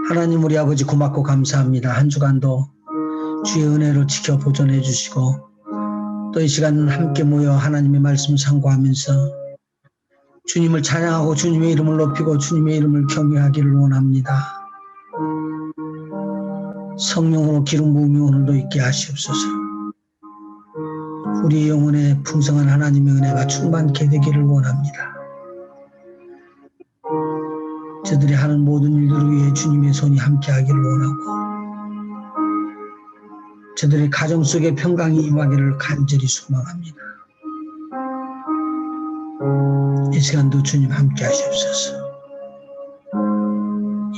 하나님 우리 아버지 고맙고 감사합니다. 한 주간도 주의 은혜로 지켜 보존해 주시고 또 이 시간 함께 모여 하나님의 말씀 상고하면서 주님을 찬양하고 주님의 이름을 높이고 주님의 이름을 경외하기를 원합니다. 성령으로 기름 부음이 오늘도 있게 하시옵소서. 우리 영혼에 풍성한 하나님의 은혜가 충만케 되기를 원합니다. 저들이 하는 모든 일들을 위해 주님의 손이 함께하기를 원하고 저들의 가정 속에 평강이 임하기를 간절히 소망합니다. 이 시간도 주님 함께 하시옵소서.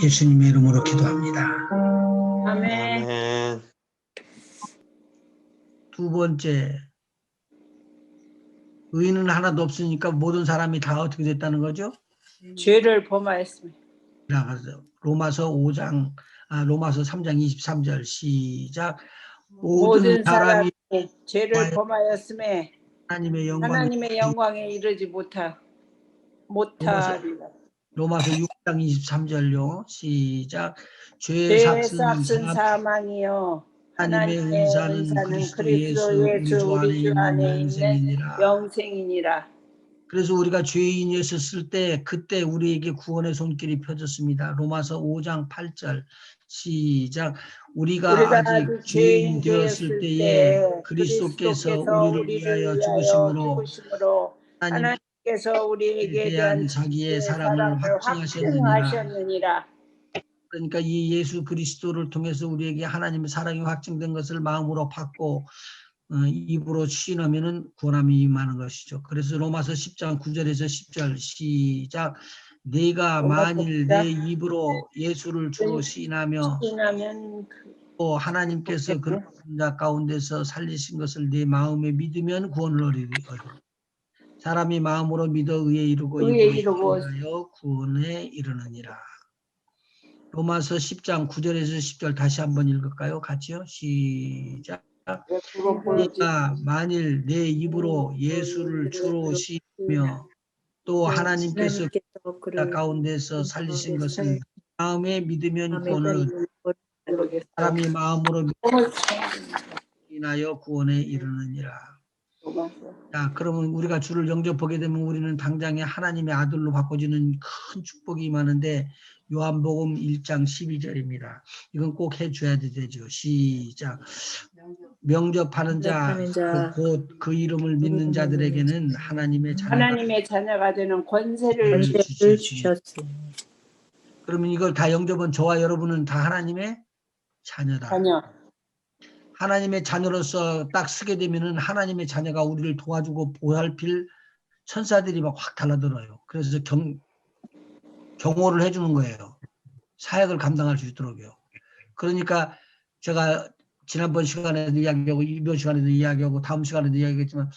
예수님의 이름으로 기도합니다. 아멘. 두 번째, 의인은 하나도 없으니까 모든 사람이 다 어떻게 됐다는 거죠? 죄를 범하였습니다. 로마서 3장 23절 시작. 모든 사람이 죄를 범하였음에 하나님의 영광에 이르지 못하리라. 로마서 6장 23절요 시작. 죄의 죄의 삭은 사망이요 하나님의 은사는 그리스도 예수 우리 주 안에 있는 영생이니라. 그래서 우리가 죄인이었을 때 그때 우리에게 구원의 손길이 펴졌습니다. 로마서 5장 8절 시작. 우리가 아직 죄인 되었을 때에 그리스도께서 우리를 위하여 죽으심으로 하나님께서 우리에게 대한 자기의 사랑을 확증하셨느니라. 그러니까 이 예수 그리스도를 통해서 우리에게 하나님의 사랑이 확증된 것을 마음으로 받고 입으로 시인하면은 구원함이 임하는 것이죠. 그래서 로마서 10장 9절에서 10절 시작. 내가 만일 내 입으로 예수를 주로 시인하면 또 하나님께서 그런 자 가운데서 살리신 것을 내 마음에 믿으면 구원을 얻으리라. 사람이 마음으로 믿어 의에 이르고 입으로 시인하여 구원에 이르느니라. 로마서 10장 9절에서 10절 다시 한번 읽을까요? 같이요. 시작. 내가 만일 내 입으로 예수를 주로 시며 또 하나님께서 가운데서 살리신 것을 마음에 믿으면 구원을 사람이 마음으로 믿으나여 구원에 이르느니라. 자, 그러면 우리가 주를 영접하게 되면 우리는 당장에 하나님의 아들로 바꿔지는 큰 축복이 임하는데 요한복음 1장 12절입니다. 이건 꼭 해줘야 되죠. 시작. 명접하는 자, 곧 그 이름을 믿는 자들에게는 하나님의 자녀가 되는 권세를 주셨으니. 그러면 이걸 다 영접한 저와 여러분은 다 하나님의 자녀다. 하나님의 자녀로서 딱 쓰게 되면은 하나님의 자녀가 우리를 도와주고 보살필 천사들이 막 확 달라들어요. 그래서 경호를 해주는 거예요. 사역을 감당할 수 있도록요. 그러니까 제가 지난번 시간에도 이야기하고 이번 시간에도 이야기하고 다음 시간에도 이야기했지만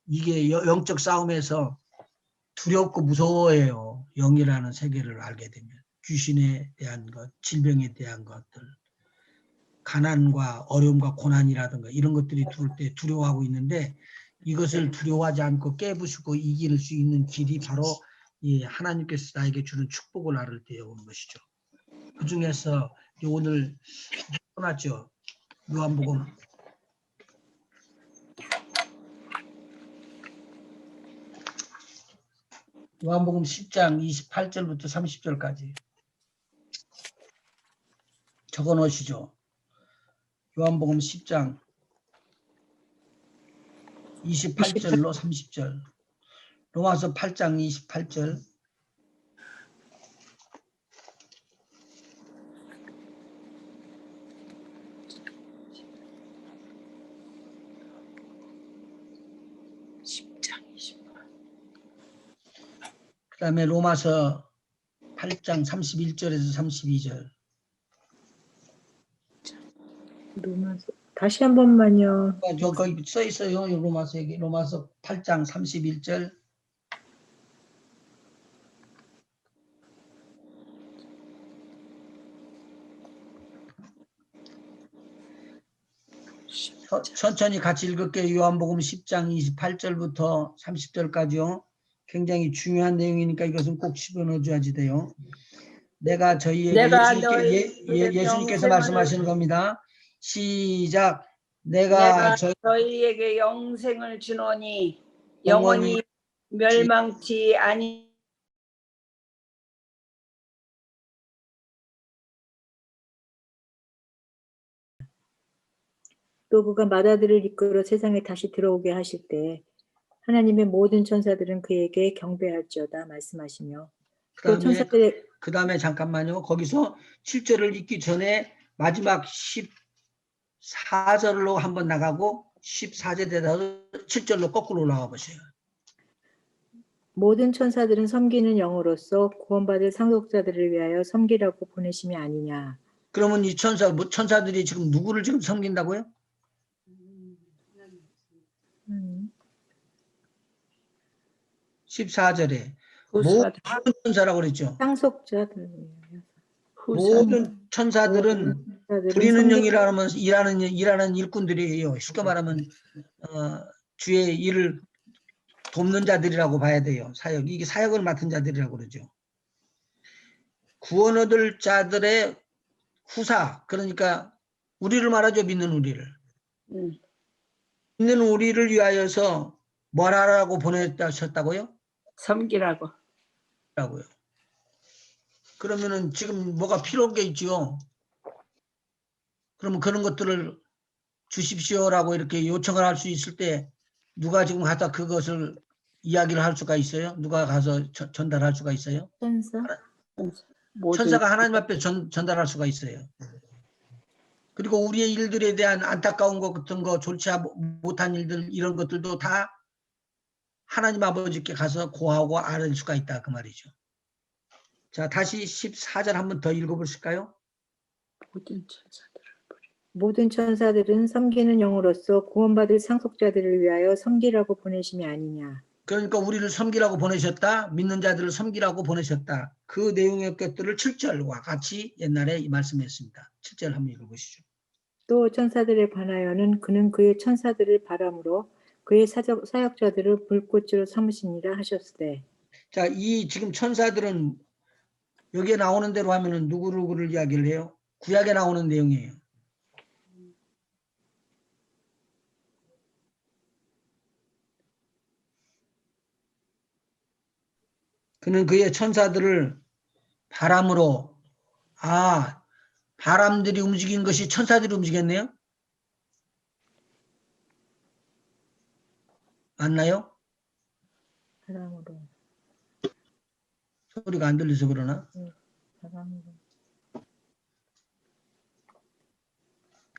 이게 영적 싸움에서 두렵고 무서워해요. 영이라는 세계를 알게 되면 귀신에 대한 것, 질병에 대한 것들, 가난과 어려움과 고난이라든가 이런 것들이 들어올 때 두려워하고 있는데 이것을 두려워하지 않고 깨부수고 이길 수 있는 길이 바로 이 하나님께서 나에게 주는 축복을 알을 때 오는 것이죠. 그 중에서 오늘 떠났죠. 요한복음 10장 28절부터 30절까지 적어 놓으시죠. 요한복음 10장 28절로 30절, 로마서 8장 28절, 그 다음에 로마서 8장 31절에서 32절. 로마서 다시 한 번만요. 저 거기 써 있어요. 로마서 8장 31절. 천천히 같이 읽을게요. 요한복음 10장 28절부터 30절까지요. 굉장히 중요한 내용이니까 이것은 꼭 집어넣어줘야지 돼요. 내가 저희에게 내가 예수님께서 영생을- 말씀하시는 겁니다. 시작. 내가 내가 저희에게 영생을 주노니 영원히 영원히 멸망치 아니 또 그가 마다들을 이끌어 세상에 다시 들어오게 하실 때 하나님의 모든 천사들은 그에게 경배할지어다 말씀하시며 또 천사들의 그 다음에 잠깐만요. 거기서 7절을 읽기 전에 마지막 14절로 한번 나가고 14절에서 7절로 거꾸로 올라와 보세요. 모든 천사들은 섬기는 영으로서 구원받을 상속자들을 위하여 섬기라고 보내심이 아니냐. 그러면 이 천사들이 지금 누구를 지금 섬긴다고요? 14절에 모든 천사라고 그랬죠. 상속자들을 위하여. 모든 천사들은 부리는 섬기- 영이라면 일하는 일꾼들이에요. 쉽게 말하면 주의 일을 돕는 자들이라고 봐야 돼요. 사역. 이게 사역을 맡은 자들이라고 그러죠. 구원 얻을 자들의 후사. 그러니까 우리를 말하죠. 믿는 우리를. 믿는 우리를 위하여서 뭘 하라고 보내셨다고요? 섬기라고. 라고요. 그러면은 지금 뭐가 필요한 게 있죠. 그러면 그런 것들을 주십시오라고 이렇게 요청을 할 수 있을 때 누가 지금 가서 그것을 이야기를 할 수가 있어요? 누가 가서 전달할 수가 있어요? 천사? 천사가 하나님 앞에 전달할 수가 있어요. 그리고 우리의 일들에 대한 안타까운 것 같은 거, 좋지 못한 일들, 이런 것들도 다 하나님 아버지께 가서 고하고 아뢰 수가 있다 그 말이죠. 자, 다시 14절 한번 더 읽어보실까요? 모든 천사들은 섬기는 영으로서 구원받을 상속자들을 위하여 섬기라고 보내심이 아니냐. 그러니까 우리를 섬기라고 보내셨다. 믿는 자들을 섬기라고 보내셨다. 그 내용의 것들을 7절과 같이 옛날에 말씀했습니다. 7절 한번 읽어보시죠. 또 천사들에 관하여는 그는 그의 천사들을 바람으로 그의 사역자들을 불꽃으로 삼으시니라 하셨으되. 자, 이 지금 천사들은 여기에 나오는 대로 하면은 누구를 이야기를 해요? 구약에 나오는 내용이에요. 그는 그의 천사들을 바람으로, 바람들이 움직인 것이 천사들이 움직였네요? 맞나요? 바람으로. 소리가 안 들려서 그러나? 바람으로.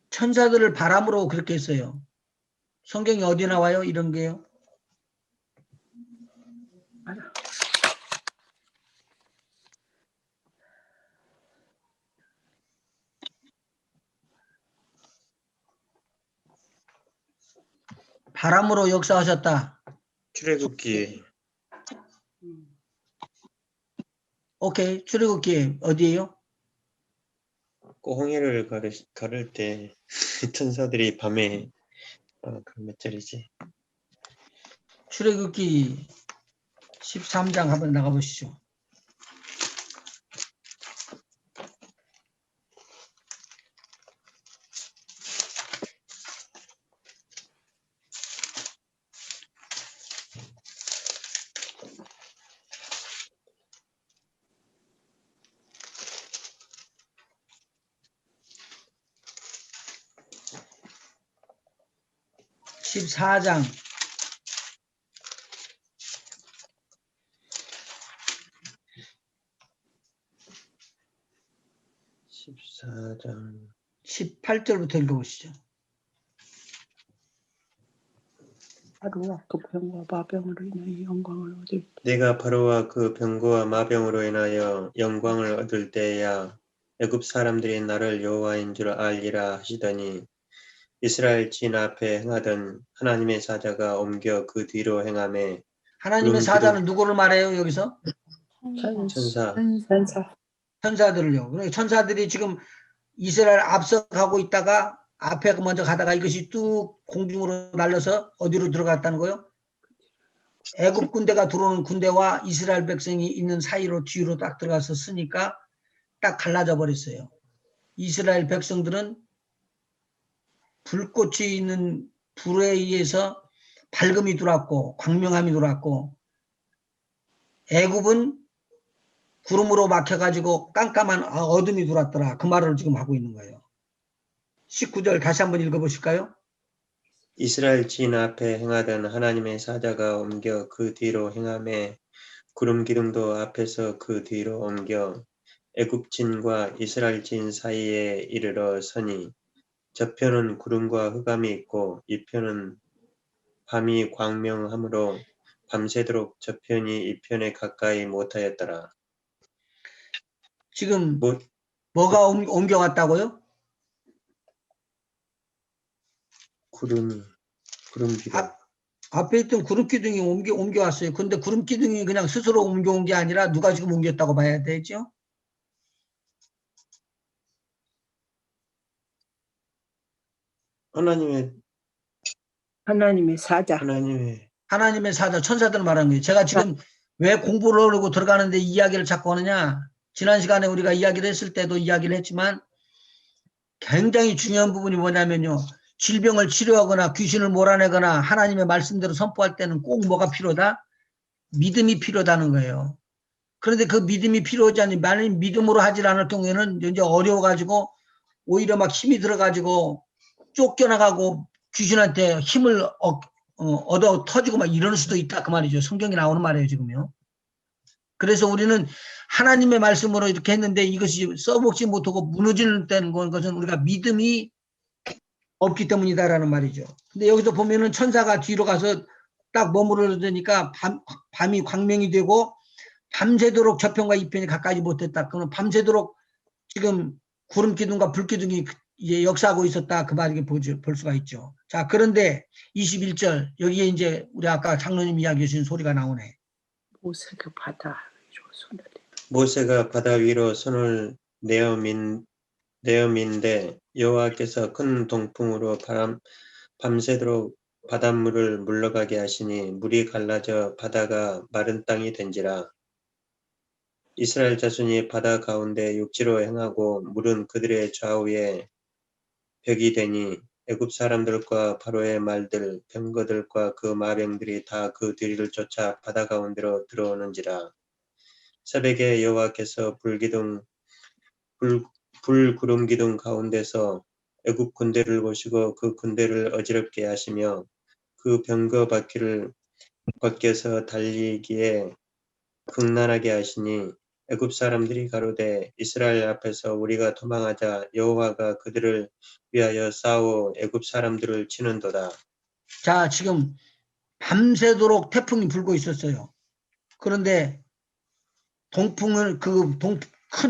천사들을 바람으로 그렇게 했어요. 성경이 어디 나와요? 이런 게요? 바람으로 역사하셨다. 출애굽기. 오케이. 출애굽기 어디예요? 그 홍해를 가를 때 천사들이 밤에 그 몇 절이지? 출애굽기 13장 한번 나가보시죠. (14장) 14장 18절부터 읽어보시죠. 바로와 그 병과 마병으로 인하여 영광을 얻을 내가 바로와 그 병거와 마병으로 인하여 영광을 얻을 때야 애굽 사람들이 나를 여호와인 줄 알리라 하시더니 이스라엘 진 앞에 행하던 하나님의 사자가 옮겨 그 뒤로 행하매 하나님의 사자는 누구를 말해요? 여기서? 천사 천사들을요. 그러니까 천사들이 지금 이스라엘 앞서가고 있다가 앞에 먼저 가다가 이것이 뚝 공중으로 날려서 어디로 들어갔다는 거요? 애굽 군대가 들어오는 군대와 이스라엘 백성이 있는 사이로 뒤로 딱 들어가서 쓰니까 딱 갈라져 버렸어요. 이스라엘 백성들은 불꽃이 있는 불에 의해서 밝음이 들어왔고 광명함이 들어왔고, 애굽은 구름으로 막혀가지고 깜깜한 어둠이 들어왔더라. 그 말을 지금 하고 있는 거예요. 19절 다시 한번 읽어보실까요? 이스라엘 진 앞에 행하던 하나님의 사자가 옮겨 그 뒤로 행하매 구름 기둥도 앞에서 그 뒤로 옮겨 애굽 진과 이스라엘 진 사이에 이르러 서니 저편은 구름과 흑암이 있고 이 편은 밤이 광명함으로 밤새도록 저편이 이 편에 가까이 못하였더라. 지금 뭐가 옮겨왔다고요? 구름 기둥. 앞에 있던 구름 기둥이 옮겨왔어요. 근데 구름 기둥이 그냥 스스로 옮겨온 게 아니라 누가 지금 옮겼다고 봐야 되죠? 하나님의 사자. 하나님의 사자, 천사들 말하는 거예요. 제가 지금 왜 공부를 하려고 들어가는데 이 이야기를 자꾸 하느냐? 지난 시간에 우리가 이야기를 했을 때도 이야기를 했지만 굉장히 중요한 부분이 뭐냐면요. 질병을 치료하거나 귀신을 몰아내거나 하나님의 말씀대로 선포할 때는 꼭 뭐가 필요하다? 믿음이 필요하다는 거예요. 그런데 그 믿음이 필요하지 않니? 만약 믿음으로 하지 않을 경우에는 이제 어려워가지고 오히려 막 힘이 들어가지고 쫓겨나가고 귀신한테 힘을 얻어 터지고 막 이럴 수도 있다. 그 말이죠. 성경에 나오는 말이에요, 지금요. 그래서 우리는 하나님의 말씀으로 이렇게 했는데 이것이 써먹지 못하고 무너지는 것은 우리가 믿음이 없기 때문이다라는 말이죠. 근데 여기서 보면은 천사가 뒤로 가서 딱 머무르니까 밤이 광명이 되고 밤새도록 저편과 이편이 가까이 못했다. 그러면 밤새도록 지금 구름 기둥과 불 기둥이 이제 역사하고 있었다. 그 말이 볼 수가 있죠. 자, 그런데 21절 여기에 이제 우리 아까 장로님 이야기해 주신 소리가 나오네. 모세가 바다 위로 손을 모세가 바다 위로 손을 내어민데 여호와께서 큰 동풍으로 밤새도록 바닷물을 물러가게 하시니 물이 갈라져 바다가 마른 땅이 된지라. 이스라엘 자손이 바다 가운데 육지로 행하고 물은 그들의 좌우에 벽이 되니 애굽 사람들과 바로의 말들 병거들과 그 마병들이 다 그 뒤를 쫓아 바다 가운데로 들어오는지라. 새벽에 여호와께서 불구름 기둥 가운데서 애굽 군대를 보시고 그 군대를 어지럽게 하시며 그 병거 바퀴를 벗겨서 달리기에 극난하게 하시니 애굽 사람들이 가로되 이스라엘 앞에서 우리가 도망하자 여호와가 그들을 위하여 싸워 애굽 사람들을 치는도다. 자, 지금 밤새도록 태풍이 불고 있었어요. 그런데 큰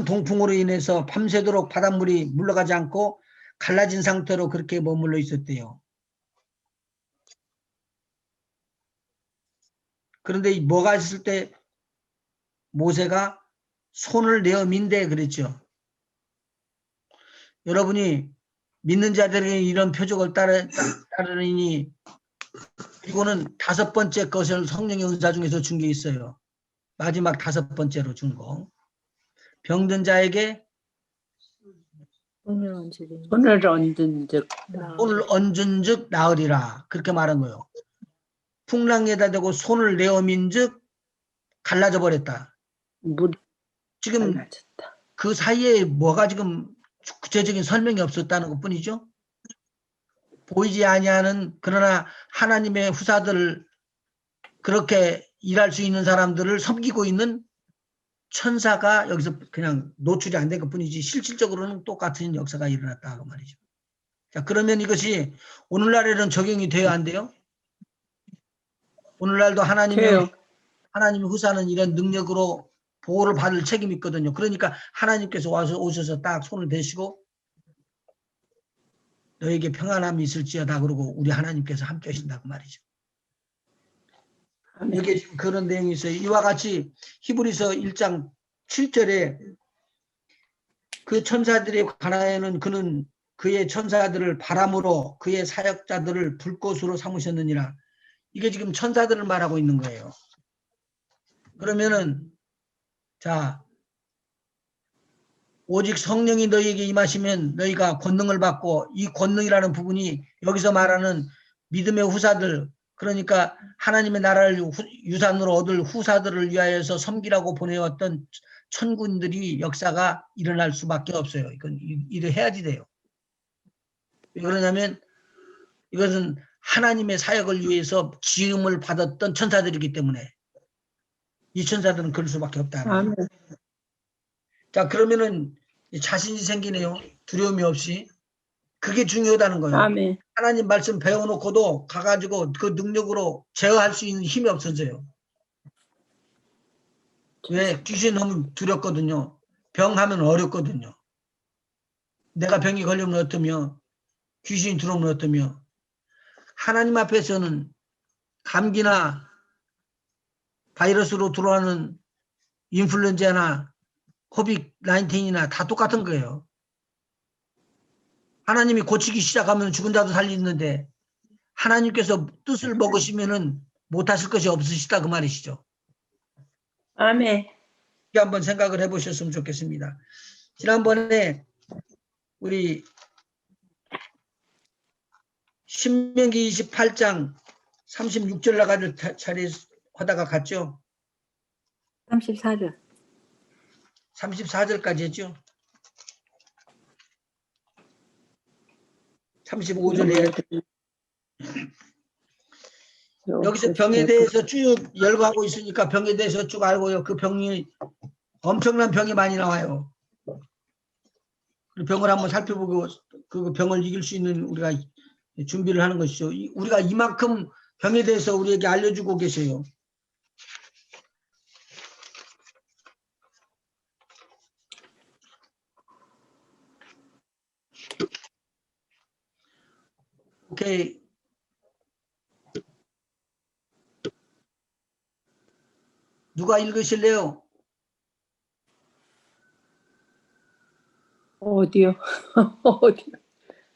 동풍으로 인해서 밤새도록 바닷물이 물러가지 않고 갈라진 상태로 그렇게 머물러 있었대요. 그런데 뭐가 있을 때 모세가 손을 내어 민대 그랬죠. 여러분이 믿는 자들에게 이런 표적을 따르니 이거는 5번째 것을 성령의 은사 중에서 준 게 있어요. 마지막 5번째로 준 거. 병든 자에게 손을 얹은 손을 얹은 즉 나으리라. 그렇게 말한 거예요. 풍랑에다 대고 손을 내어 민 즉 갈라져 버렸다. 지금 갈라졌다. 그 사이에 뭐가 지금 구체적인 설명이 없었다는 것 뿐이죠. 보이지 아니하는 그러나 하나님의 후사들을 그렇게 일할 수 있는 사람들을 섬기고 있는 천사가 여기서 그냥 노출이 안 된 것 뿐이지 실질적으로는 똑같은 역사가 일어났다 그 말이죠. 자, 그러면 이것이 오늘날에는 적용이 돼야 안 돼요? 오늘날도 하나님의 후사는 이런 능력으로 보호를 받을 책임이 있거든요. 그러니까 하나님께서 오셔서 딱 손을 대시고 너에게 평안함이 있을지어다 그러고 우리 하나님께서 함께 하신다고 말이죠. 여기에 지금 그런 내용이 있어요. 이와 같이 히브리서 1장 7절에 그 천사들의 관하에는 그는 그의 천사들을 바람으로 그의 사역자들을 불꽃으로 삼으셨느니라. 이게 지금 천사들을 말하고 있는 거예요. 그러면은 자 오직 성령이 너희에게 임하시면 너희가 권능을 받고, 이 권능이라는 부분이 여기서 말하는 믿음의 후사들, 그러니까 하나님의 나라를 유산으로 얻을 후사들을 위하여서 섬기라고 보내왔던 천군들이 역사가 일어날 수밖에 없어요. 이건 일을 해야지 돼요. 왜 그러냐면 이것은 하나님의 사역을 위해서 지음을 받았던 천사들이기 때문에 이 천사들은 그럴 수밖에 없다. 아멘. 자, 그러면은 자신이 생기네요. 두려움이 없이. 그게 중요하다는 거예요. 아멘. 하나님 말씀 배워놓고도 가가지고 그 능력으로 제어할 수 있는 힘이 없어져요. 왜? 귀신 너무 두렵거든요. 병하면 어렵거든요. 내가 병이 걸리면 어떠며, 귀신이 들어오면 어떠며, 하나님 앞에서는 감기나 바이러스로 들어오는 인플루엔자나 코비드-19이나 다 똑같은 거예요. 하나님이 고치기 시작하면 죽은 자도 살리는데 하나님께서 뜻을 먹으시면은 못하실 것이 없으시다 그 말이시죠. 아멘. 이렇게 한번 생각을 해보셨으면 좋겠습니다. 지난번에 우리 신명기 28장 36절 나가지고 자리하다가 갔죠. 34절. 34절까지 했죠. 35절에 여기서 병에 대해서 쭉 열거하고 있으니까 병에 대해서 쭉 알고요. 그 병이 엄청난 병이 많이 나와요. 그 병을 한번 살펴보고 그 병을 이길 수 있는 우리가 준비를 하는 것이죠. 우리가 이만큼 병에 대해서 우리에게 알려주고 계세요. 오케이. 누가 읽으실래요? 어디요? 어디?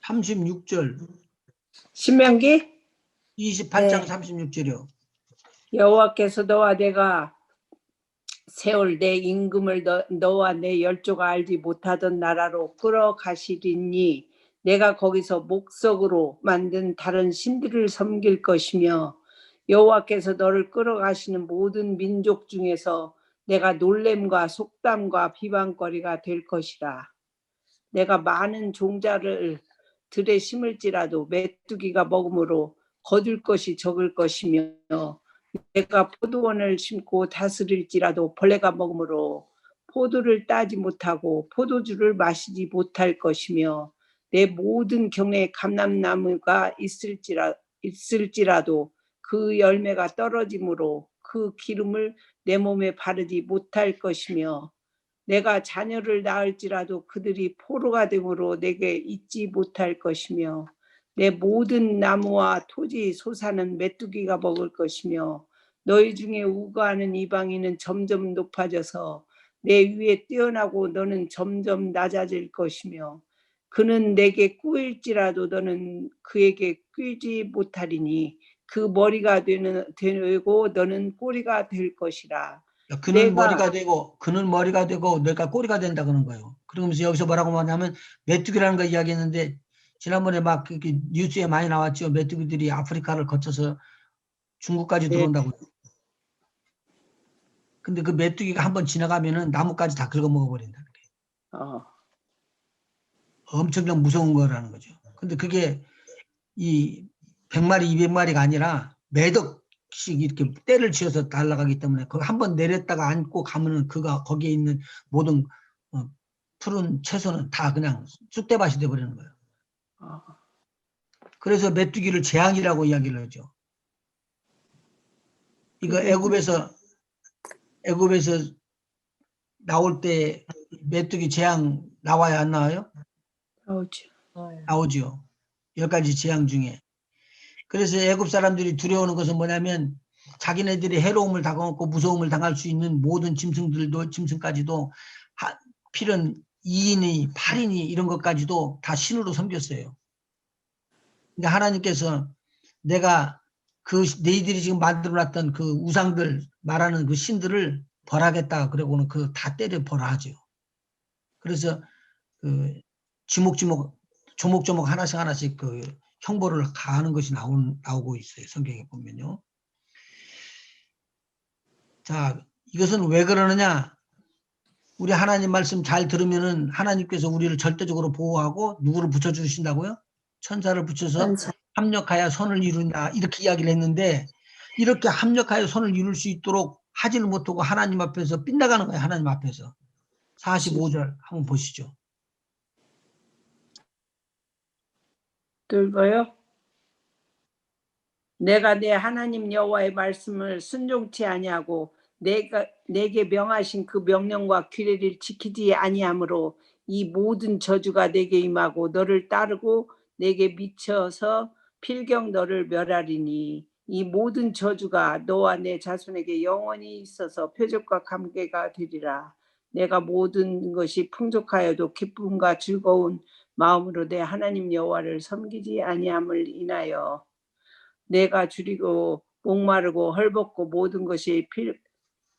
36절. 신명기 28장 네. 36절이요. 여호와께서 너와 내가 세울 내 임금을 너와 내 열조가 알지 못하던 나라로 끌어가시리니 내가 거기서 목석으로 만든 다른 신들을 섬길 것이며 여호와께서 너를 끌어가시는 모든 민족 중에서 내가 놀램과 속담과 비방거리가 될 것이라. 내가 많은 종자를 들에 심을지라도 메뚜기가 먹음으로 거둘 것이 적을 것이며 내가 포도원을 심고 다스릴지라도 벌레가 먹음으로 포도를 따지 못하고 포도주를 마시지 못할 것이며 내 모든 경내에 감람나무가 있을지라도 그 열매가 떨어짐으로 그 기름을 내 몸에 바르지 못할 것이며 내가 자녀를 낳을지라도 그들이 포로가 되므로 내게 잊지 못할 것이며 내 모든 나무와 토지 소사는 메뚜기가 먹을 것이며 너희 중에 우거하는 이방인은 점점 높아져서 내 위에 뛰어나고 너는 점점 낮아질 것이며 그는 내게 꾸일지라도 너는 그에게 꾸이지 못하리니 그 머리가 되고 너는 꼬리가 될 것이라. 그는 머리가 되고 내가 꼬리가 된다 그러는 거예요. 그러면서 여기서 뭐라고 말하냐면 메뚜기라는 거 이야기했는데 지난번에 막 뉴스에 많이 나왔죠. 메뚜기들이 아프리카를 거쳐서 중국까지 들어온다고. 근데 그 메뚜기가 한번 지나가면은 나무까지 다 긁어먹어 버린다는 거예요. 엄청난 무서운 거라는 거죠. 근데 그게 이 100마리, 200마리가 아니라 매덕씩 이렇게 때를 지어서 날아가기 때문에 그 한번 내렸다가 앉고 가면은 거기에 있는 모든 푸른 채소는 다 그냥 쑥대밭이 돼버리는 거예요. 그래서 메뚜기를 재앙이라고 이야기를 하죠. 이거 애굽에서 나올 때 메뚜기 재앙 나와요, 안 나와요? 나오죠. 10가지 재앙 중에. 그래서 애굽 사람들이 두려워하는 것은 뭐냐면 자기네들이 해로움을 당하고 무서움을 당할 수 있는 모든 짐승까지도 필연 2인이 8인이 이런 것까지도 다 신으로 섬겼어요. 근데 하나님께서 내가 너희들이 지금 만들어놨던 그 우상들 말하는 그 신들을 벌하겠다 그러고는 다 때려 벌하죠. 그래서 그 조목조목 하나씩 그 형벌을 가하는 것이 나오고 있어요. 성경에 보면요. 자, 이것은 왜 그러느냐? 우리 하나님 말씀 잘 들으면은 하나님께서 우리를 절대적으로 보호하고 누구를 붙여주신다고요? 천사를 붙여서 천사. 합력하여 선을 이룬다. 이렇게 이야기를 했는데 이렇게 합력하여 선을 이룰 수 있도록 하지를 못하고 하나님 앞에서 빗나가는 거예요. 하나님 앞에서. 45절 한번 보시죠. 들고요. 내가 내 하나님 여호와의 말씀을 순종치 아니하고 내게 명하신 그 명령과 규례를 지키지 아니하므로 이 모든 저주가 내게 임하고 너를 따르고 내게 미쳐서 필경 너를 멸하리니 이 모든 저주가 너와 내 자손에게 영원히 있어서 표적과 감개가 되리라. 내가 모든 것이 풍족하여도 기쁨과 즐거운 마음으로 내 하나님 여호와를 섬기지 아니함을 인하여 내가 줄이고 목마르고 헐벗고 모든 것이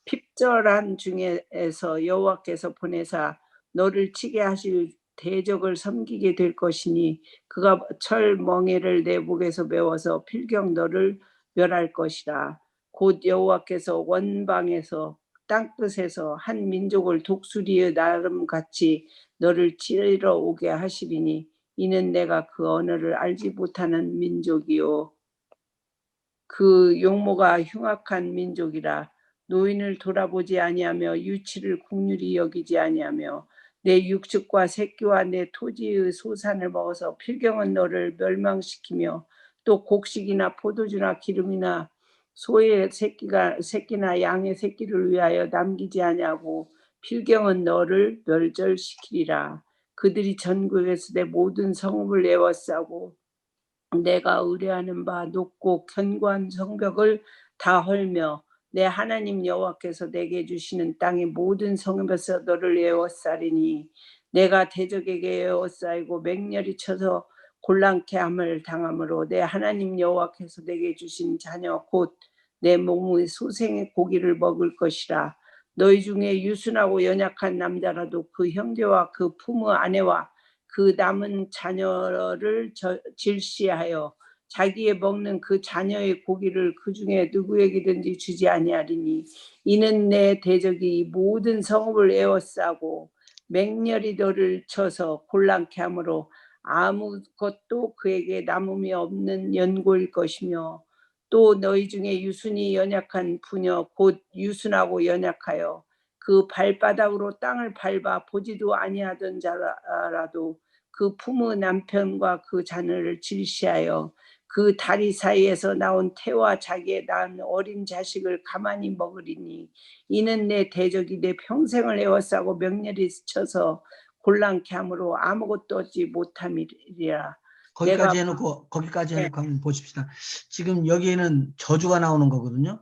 핍절한 중에서 여호와께서 보내사 너를 치게 하실 대적을 섬기게 될 것이니 그가 철 멍에를 내 목에서 메워서 필경 너를 멸할 것이라. 곧 여호와께서 원방에서 땅끝에서 한 민족을 독수리의 나름같이 너를 치러 오게 하시리니 이는 내가 그 언어를 알지 못하는 민족이요 그 용모가 흉악한 민족이라. 노인을 돌아보지 아니하며 유치를 긍휼히 여기지 아니하며 내 육축과 새끼와 내 토지의 소산을 먹어서 필경은 너를 멸망시키며 또 곡식이나 포도주나 기름이나 소의 새끼나 양의 새끼를 위하여 남기지 아니하고 필경은 너를 멸절시키리라. 그들이 전국에서 내 모든 성읍을 에워싸고 내가 의뢰하는 바 높고 견고한 성벽을 다 헐며 내 하나님 여호와께서 내게 주시는 땅의 모든 성읍에서 너를 에워싸리니 내가 대적에게 에워싸이고 맹렬히 쳐서 곤란케 함을 당함으로 내 하나님 여호와께서 내게 주신 자녀 곧 내 몸의 소생의 고기를 먹을 것이라. 너희 중에 유순하고 연약한 남자라도 그 형제와 그 부모 아내와 그 남은 자녀를 질시하여 자기의 먹는 그 자녀의 고기를 그 중에 누구에게든지 주지 아니하리니 이는 내 대적이 모든 성읍을 에워싸고 맹렬히 너를 쳐서 곤란케 하므로 아무것도 그에게 남음이 없는 연고일 것이며 또 너희 중에 유순이 연약한 부녀 곧 유순하고 연약하여 그 발바닥으로 땅을 밟아 보지도 아니하던 자라도 그 부모 남편과 그 자녀를 질시하여 그 다리 사이에서 나온 태와 자기의 낳은 어린 자식을 가만히 먹으리니 이는 내 대적이 내 평생을 에워싸고 명렬히 쳐서 곤란케 함으로 아무것도 얻지 못함이리라. 거기까지 해놓고 한번 보십시다. 지금 여기에는 저주가 나오는 거거든요.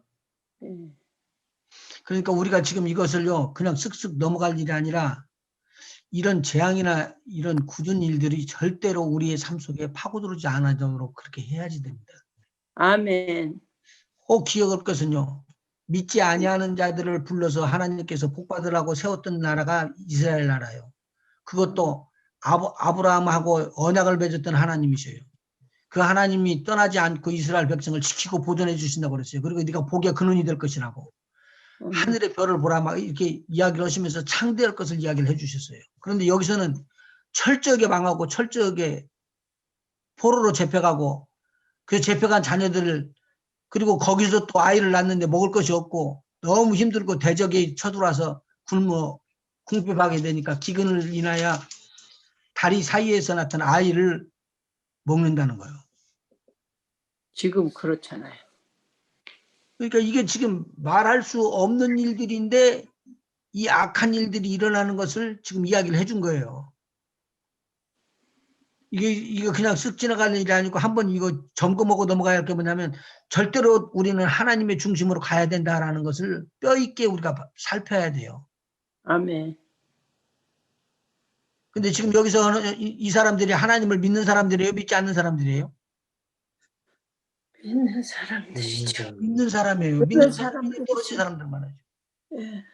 그러니까 우리가 지금 이것을요 그냥 쓱쓱 넘어갈 일이 아니라 이런 재앙이나 이런 굳은 일들이 절대로 우리의 삶 속에 파고들지 않도록 그렇게 해야지 됩니다. 아멘. 꼭 기억할 것은요. 믿지 아니하는 자들을 불러서 하나님께서 복받으라고 세웠던 나라가 이스라엘 나라예요. 그것도 아브라함하고 언약을 맺었던 하나님이셔요. 그 하나님이 떠나지 않고 이스라엘 백성을 지키고 보존해 주신다고 그랬어요. 그리고 네가 복의 근원이 될 것이라고. 하늘의 별을 보라 막 이렇게 이야기를 하시면서 창대할 것을 이야기를 해주셨어요. 그런데 여기서는 철저하게 망하고 철저하게 포로로 잡혀가고 그 잡혀간 자녀들을 그리고 거기서 또 아이를 낳는데 먹을 것이 없고 너무 힘들고 대적이 쳐들어와서 굶어 궁핍하게 되니까 기근을 인하여 다리 사이에서 낳던 아이를 먹는다는 거예요. 지금 그렇잖아요. 그러니까 이게 지금 말할 수 없는 일들인데 이 악한 일들이 일어나는 것을 지금 이야기를 해준 거예요. 이게 그냥 쓱 지나가는 일이 아니고 한번 이거 점검하고 넘어가야 할 게 뭐냐면 절대로 우리는 하나님의 중심으로 가야 된다라는 것을 뼈 있게 우리가 살펴야 돼요. 아멘. 근데 지금 여기서 이 사람들이 하나님을 믿는 사람들이에요? 믿지 않는 사람들이에요? 믿는 사람들이죠. 믿는 사람이에요. 믿는 믿는 사람인데 사람들이죠. 떨어진 사람들 말하죠. 예.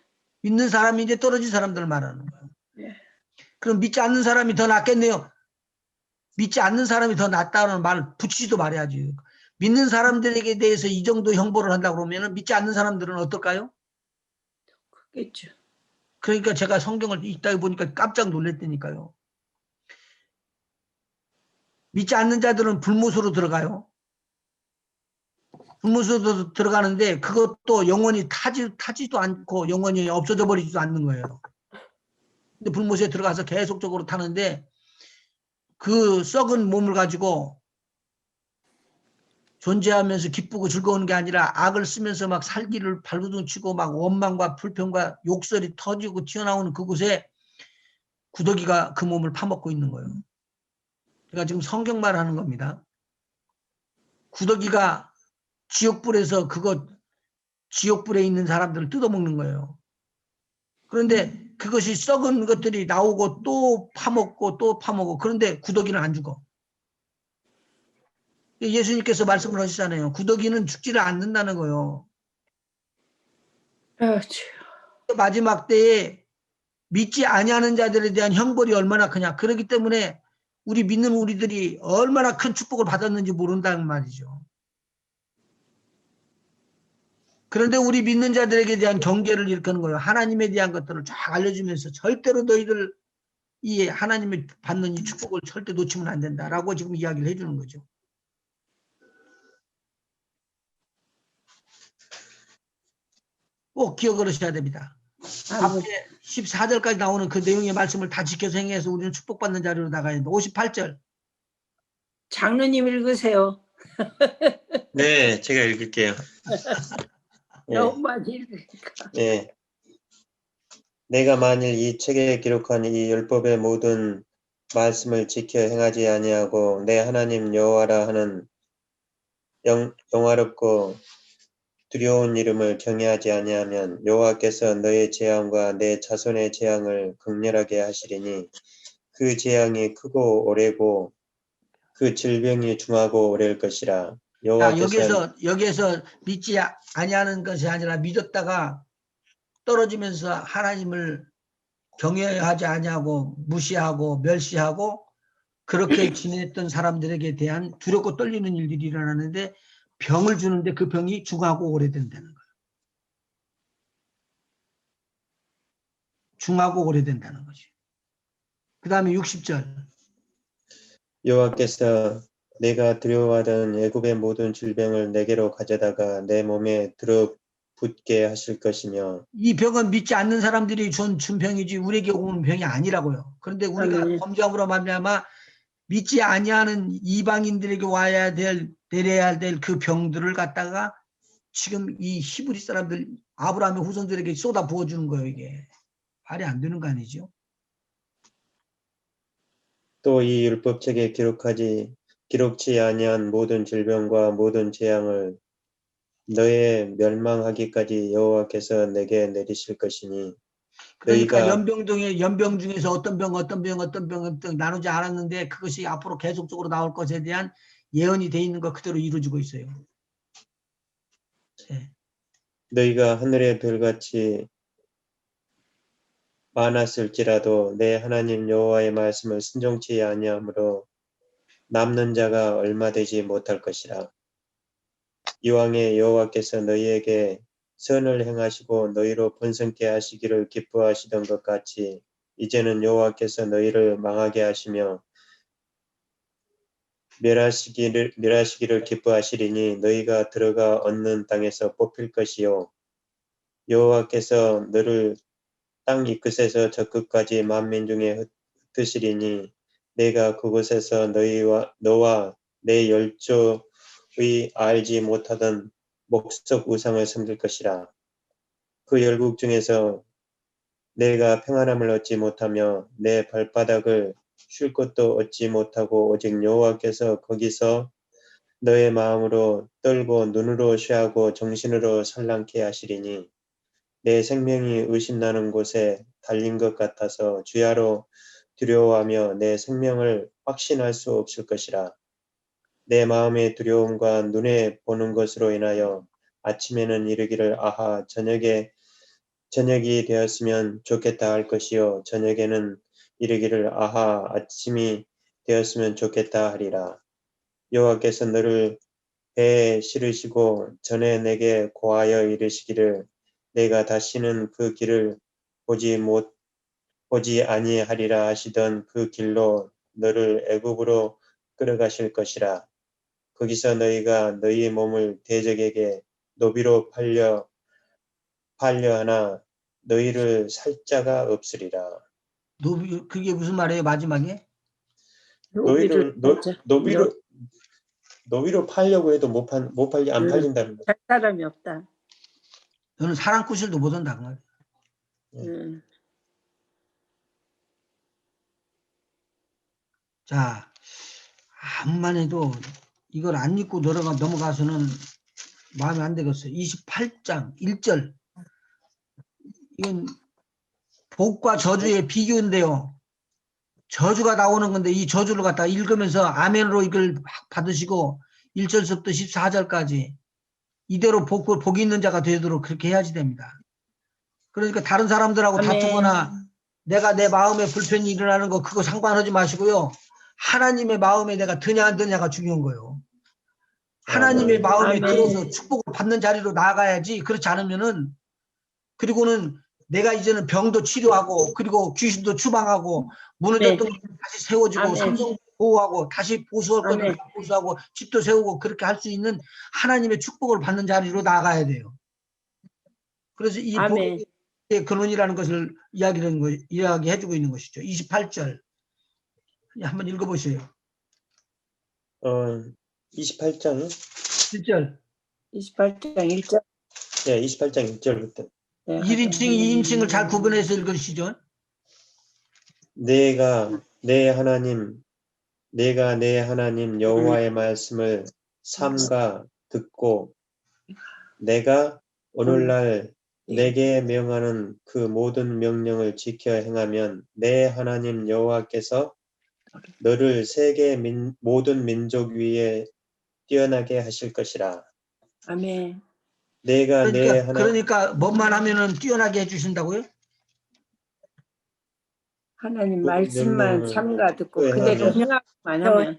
믿는 사람인데 떨어진 사람들 말하는 거예요. 예. 그럼 믿지 않는 사람이 더 낫겠네요. 믿지 않는 사람이 더 낫다는 말 붙이지도 말아야지. 믿는 사람들에게 대해서 이 정도 형벌을 한다고 그러면 믿지 않는 사람들은 어떨까요? 그렇겠죠. 그러니까 제가 성경을 읽다 보니까 깜짝 놀랐다니까요. 믿지 않는 자들은 불못으로 들어가요. 불못으로 들어가는데 그것도 영원히 타지도 않고 영원히 없어져 버리지도 않는 거예요. 근데 불못에 들어가서 계속적으로 타는데 그 썩은 몸을 가지고 존재하면서 기쁘고 즐거운 게 아니라 악을 쓰면서 막 살기를 발버둥 치고 막 원망과 불평과 욕설이 터지고 튀어나오는 그곳에 구더기가 그 몸을 파먹고 있는 거예요. 제가 지금 성경 말하는 겁니다. 구더기가 지옥불에서 지옥불에 있는 사람들을 뜯어먹는 거예요. 그런데 그것이 썩은 것들이 나오고 또 파먹고 또 파먹고 그런데 구더기는 안 죽어. 예수님께서 말씀을 하시잖아요. 구더기는 죽지를 않는다는 거예요. 그렇죠. 마지막 때에 믿지 아니하는 자들에 대한 형벌이 얼마나 크냐. 그렇기 때문에 우리 믿는 우리들이 얼마나 큰 축복을 받았는지 모른다는 말이죠. 그런데 우리 믿는 자들에게 대한 경계를 일컫는 거예요. 하나님에 대한 것들을 쫙 알려주면서 절대로 너희들 이 하나님이 받는 이 축복을 절대 놓치면 안 된다라고 지금 이야기를 해주는 거죠. 꼭 기억을 하셔야 됩니다. 앞에 14절까지 나오는 그 내용의 말씀을 다 지켜서 행해서 우리는 축복받는 자리로 나가야 됩니다. 58절. 장로님 읽으세요. 네, 제가 읽을게요. 너무 많이 읽으니까. 예. 내가 만일 이 책에 기록한 이 율법의 모든 말씀을 지켜 행하지 아니하고 내 하나님 여호와라 하는 영화롭고 두려운 이름을 경외하지 아니하면 여호와께서 너의 재앙과 내 자손의 재앙을 극렬하게 하시리니 그 재앙이 크고 오래고 그 질병이 중하고 오래일 것이라. 여기에서 믿지 아니하는 것이 아니라 믿었다가 떨어지면서 하나님을 경외하지 아니하고 무시하고 멸시하고 그렇게 지냈던 사람들에게 대한 두렵고 떨리는 일들이 일어나는데 병을 주는데 그 병이 중하고 오래된다는 거예요. 중하고 오래된다는 거죠. 그 다음에 60절. 여호와께서 내가 두려워하던 애굽의 모든 질병을 내게로 가져다가 내 몸에 들어붙게 하실 것이며 이 병은 믿지 않는 사람들이 준 병이지 우리에게 오는 병이 아니라고요. 그런데 우리가 범죄함으로 말미암아 믿지 아니하는 이방인들에게 내려야 될 그 병들을 갖다가 지금 이 히브리 사람들 아브라함의 후손들에게 쏟아 부어주는 거예요. 이게 말이 안 되는 거 아니죠? 또 이 율법책에 기록치 아니한 모든 질병과 모든 재앙을 너의 멸망하기까지 여호와께서 내게 내리실 것이니 그러니까 너희가 연병 중에서 어떤 병 나누지 않았는데 그것이 앞으로 계속적으로 나올 것에 대한 예언이 돼 있는 것 그대로 이루어지고 있어요. 네. 너희가 하늘의 별같이 많았을지라도 내 하나님 여호와의 말씀을 순종치 아니하므로 남는 자가 얼마 되지 못할 것이라. 이왕에 여호와께서 너희에게 선을 행하시고 너희로 번성케 하시기를 기뻐하시던 것 같이 이제는 여호와께서 너희를 망하게 하시며 멸하시기를 기뻐하시리니 너희가 들어가 얻는 땅에서 뽑힐 것이요 여호와께서 너를 땅 이 끝에서 저 끝까지 만민 중에 흩으시리니 내가 그곳에서 너와 내 열조의 알지 못하던 목석 우상을 섬길 것이라. 그 열국 중에서 내가 평안함을 얻지 못하며 내 발바닥을 쉴 곳도 얻지 못하고 오직 여호와께서 거기서 너의 마음으로 떨고 눈으로 쉬하고 정신으로 산란케 하시리니 내 생명이 의심나는 곳에 달린 것 같아서 주야로 두려워하며 내 생명을 확신할 수 없을 것이라. 내 마음의 두려움과 눈에 보는 것으로 인하여 아침에는 이르기를 아하 저녁이 되었으면 좋겠다 할 것이요 저녁에는 이르기를 아하 아침이 되었으면 좋겠다 하리라. 여호와께서 너를 배에 실으시고 전에 내게 고하여 이르시기를 내가 다시는 그 길을 보지 아니하리라 하시던 그 길로 너를 애굽으로 끌어가실 것이라. 거기서 너희가 너희 몸을 대적에게 노비로 팔려 하나 너희를 살 자가 없으리라. 그게 무슨 말이에요? 마지막에? 노비로 살자. 노비로 팔려고 해도 안 팔린다는 거죠. 살 사람이 없다. 너는 사람 구실도 못 한다. 그 말이에요. 음. 자, 암만 해도 이걸 안 읽고 넘어가서는 마음에 안 되겠어요. 28장 1절. 이건 복과 저주의 비교인데요. 저주가 나오는 건데 이 저주를 갖다 읽으면서 아멘으로 이걸 받으시고 1절부터 14절까지 이대로 복이 있는 자가 되도록 그렇게 해야지 됩니다. 그러니까 다른 사람들하고 아멘. 다투거나 내가 내 마음에 불편이 일어나는 거 그거 상관하지 마시고요. 하나님의 마음에 내가 드냐 안 드냐가 중요한 거예요. 하나님의 마음에 아멘. 들어서 축복을 받는 자리로 나아가야지. 그렇지 않으면은 그리고는 내가 이제는 병도 치료하고 그리고 귀신도 추방하고 무너졌던 것 다시 세워지고 아멘. 삼성 보호하고 다시 보수할 것도 아멘. 보수하고 집도 세우고 그렇게 할 수 있는 하나님의 축복을 받는 자리로 나아가야 돼요. 그래서 이 아멘. 복의 근원이라는 것을 이야기해주고 있는 것이죠. 28절 한번 읽어보세요. 28장이요? 1절 28장 1절. 네, 28장 1절부터. 1인칭, 2인칭을 잘 구분해서 읽으시죠. 내가 내 하나님 여호와의 말씀을 삼가 듣고 내가 오늘날 내게 명하는 그 모든 명령을 지켜 행하면 내 하나님 여호와께서 너를 세계 모든 민족 위에 뛰어나게 하실 것이라. 아멘. 내가 내 하나님 그러니까 뭐만 하면은 뛰어나게 해주신다고요? 하나님 모든 말씀만 명령을 삼가 듣고 행하면, 그대로 행하만 하면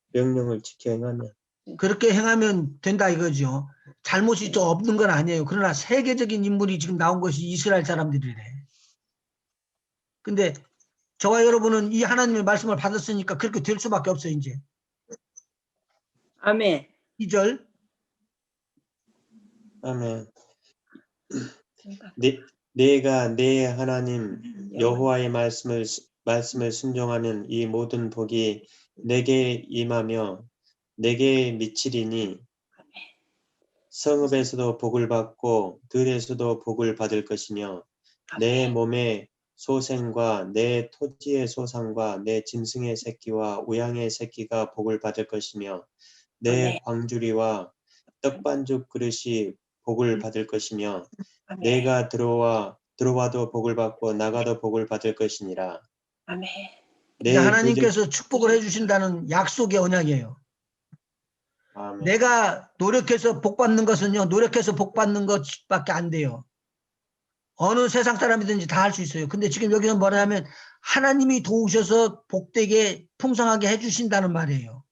명령을 지켜 행하면 그렇게 행하면 된다 이거죠. 잘못이 좀 없는 건 아니에요. 그러나 세계적인 인물이 지금 나온 것이 이스라엘 사람들이래. 근데 저와 여러분은 이 하나님의 말씀을 받았으니까 그렇게 될 수밖에 없어요. 이제 아멘. 2절 아멘. 내가 내 하나님 여호와의 말씀을 순종하는 이 모든 복이 내게 임하며 내게 미치리니 성읍에서도 복을 받고 들에서도 복을 받을 것이며 내 몸의 소생과 내 토지의 소산과 내 짐승의 새끼와 우양의 새끼가 복을 받을 것이며 내 광주리와 떡반죽 그릇이 복을 받을 것이며 내가 들어와도 복을 받고 나가도 복을 받을 것이니라. 아멘. 하나님께서 축복을 해주신다는 약속의 언약이에요. 아멘. 내가 노력해서 복 받는 것은요. 노력해서 복 받는 것밖에 안 돼요. 어느 세상 사람이든지 다 할 수 있어요. 근데 지금 여기서 뭐냐면 하나님이 도우셔서 복되게 풍성하게 해주신다는 말이에요.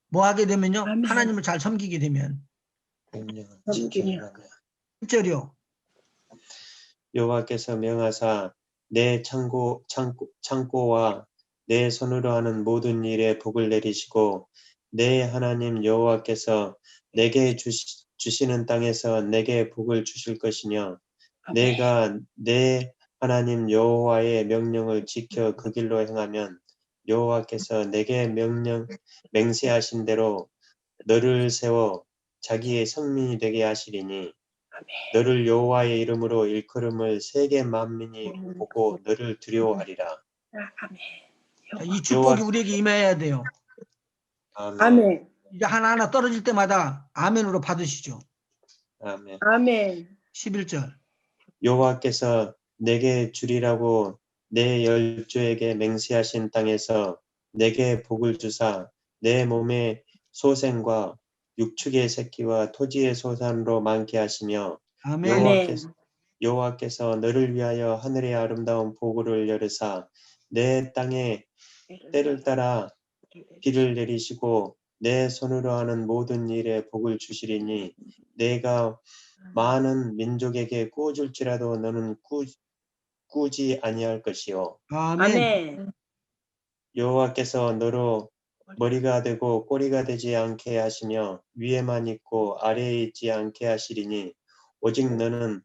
뭐 하게 되면요. 아멘. 하나님을 잘 섬기게 되면. 명령을 섬기며. 지켜 행하며 1절이요. 여호와께서 명하사 내 창고와 내 손으로 하는 모든 일에 복을 내리시고 내 하나님 여호와께서 내게 주시는 땅에서 내게 복을 주실 것이며 내가 내 하나님 여호와의 명령을 지켜 그 길로 행하면 여호와께서 내게 맹세하신 대로 너를 세워 자기의 성민이 되게 하시리니 너를 여호와의 이름으로 일컬음을 세계 만민이 보고 너를 두려워하리라. 아멘. 이 축복이 우리에게 임해야 돼요. 아멘. 이제 하나하나 떨어질 때마다 아멘으로 받으시죠. 아멘. 아멘. 11절. 여호와께서 내게 주리라고 내 열조에게 맹세하신 땅에서 내게 복을 주사 내 몸의 소생과 육축의 새끼와 토지의 소산으로 많게 하시며 아멘. 여호와께서 너를 위하여 하늘의 아름다운 보고를 열으사 내 땅에 때를 따라 비를 내리시고 내 손으로 하는 모든 일에 복을 주시리니 내가 많은 민족에게 꾸어줄지라도 너는 꾸지 아니할 것이요 아멘. 아멘. 여호와께서 너로 머리가 되고 꼬리가 되지 않게 하시며 위에만 있고 아래에 있지 않게 하시리니 오직 너는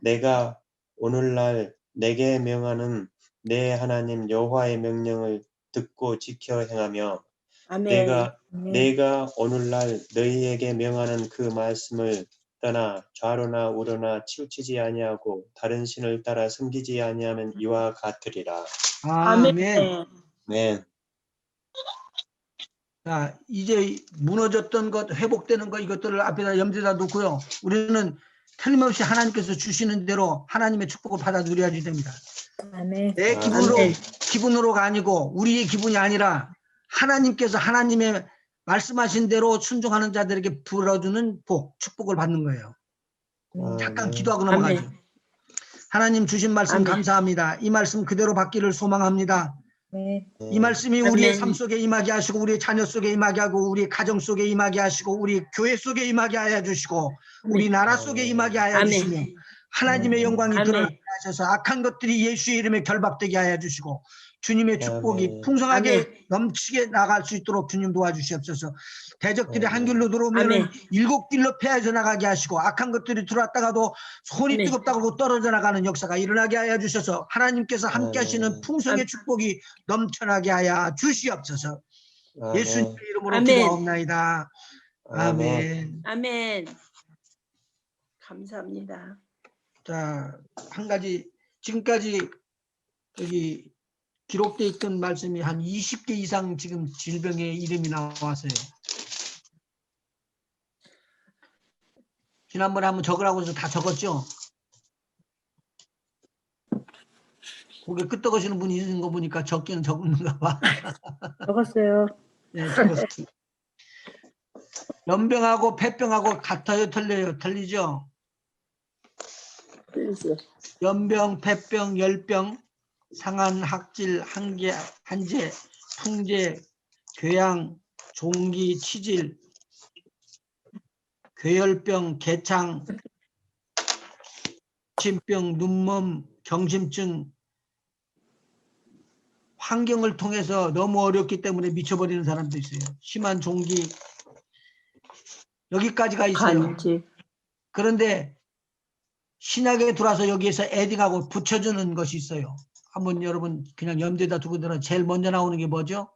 내가 오늘날 내게 명하는 내 하나님 여호와의 명령을 듣고 지켜 행하며 아멘. 내가 오늘날 너희에게 명하는 그 말씀을 떠나 좌로나 우로나 치우치지 아니하고 다른 신을 따라 섬기지 아니하면 이와 같으리라. 아멘. 네. 자, 이제 무너졌던 것, 회복되는 것 이것들을 앞에다 염두에다 놓고요. 우리는 틀림없이 하나님께서 주시는 대로 하나님의 축복을 받아 누려야지 됩니다. 아멘. 내 기분으로가 아니고 우리의 기분이 아니라 하나님께서 하나님의 말씀하신 대로 순종하는 자들에게 불어주는 복, 축복을 받는 거예요. 잠깐 기도하고 넘어가죠. 하나님 주신 말씀 아멘. 감사합니다. 이 말씀 그대로 받기를 소망합니다. 네. 이 말씀이 우리의 아멘. 삶 속에 임하게 하시고 우리의 자녀 속에 임하게 하고 우리 가정 속에 임하게 하시고 우리 교회 속에 임하게 하여 주시고 우리 나라 속에 임하게 하여 아멘. 주시며 하나님의 영광이 아멘. 드러나게 하셔서 악한 것들이 예수의 이름에 결박되게 하여 주시고 주님의 축복이 아멘. 풍성하게 아멘. 넘치게 나갈 수 있도록 주님 도와주시옵소서. 대적들이 한 아멘. 길로 들어오면 아멘. 7길로 패해져 나가게 하시고 악한 것들이 들어왔다가도 손이 아멘. 뜨겁다고 떨어져 나가는 역사가 일어나게 하여 주셔서 하나님께서 함께 하시는 아멘. 풍성의 축복이 넘쳐나게 하여 주시옵소서. 예수님의 아멘. 이름으로 아멘. 기도하옵나이다. 아멘. 아멘. 감사합니다. 자, 한 가지 지금까지 여기 기록되어 있던 말씀이 한 20개 이상 지금 질병의 이름이 나왔어요. 지난번에 한번 적으라고 해서 다 적었죠? 고개 끄덕이시는 분이 있는 거 보니까 적기는 적는가 봐. 적었어요. 네, 적었어요. 연병하고 폐병하고 같아요? 틀려요? 틀리죠? 연병, 폐병, 열병, 상한, 학질, 한재, 풍재, 궤양, 종기, 치질, 괴혈병, 개창, 침병, 눈먼, 경심증, 환경을 통해서 너무 어렵기 때문에 미쳐버리는 사람도 있어요. 심한 종기, 여기까지가 있어요. 간질. 그런데 신약에 들어와서 여기에서 에딩하고 붙여주는 것이 있어요. 한번 여러분 그냥 염두에다 두고 들어. 제일 먼저 나오는 게 뭐죠?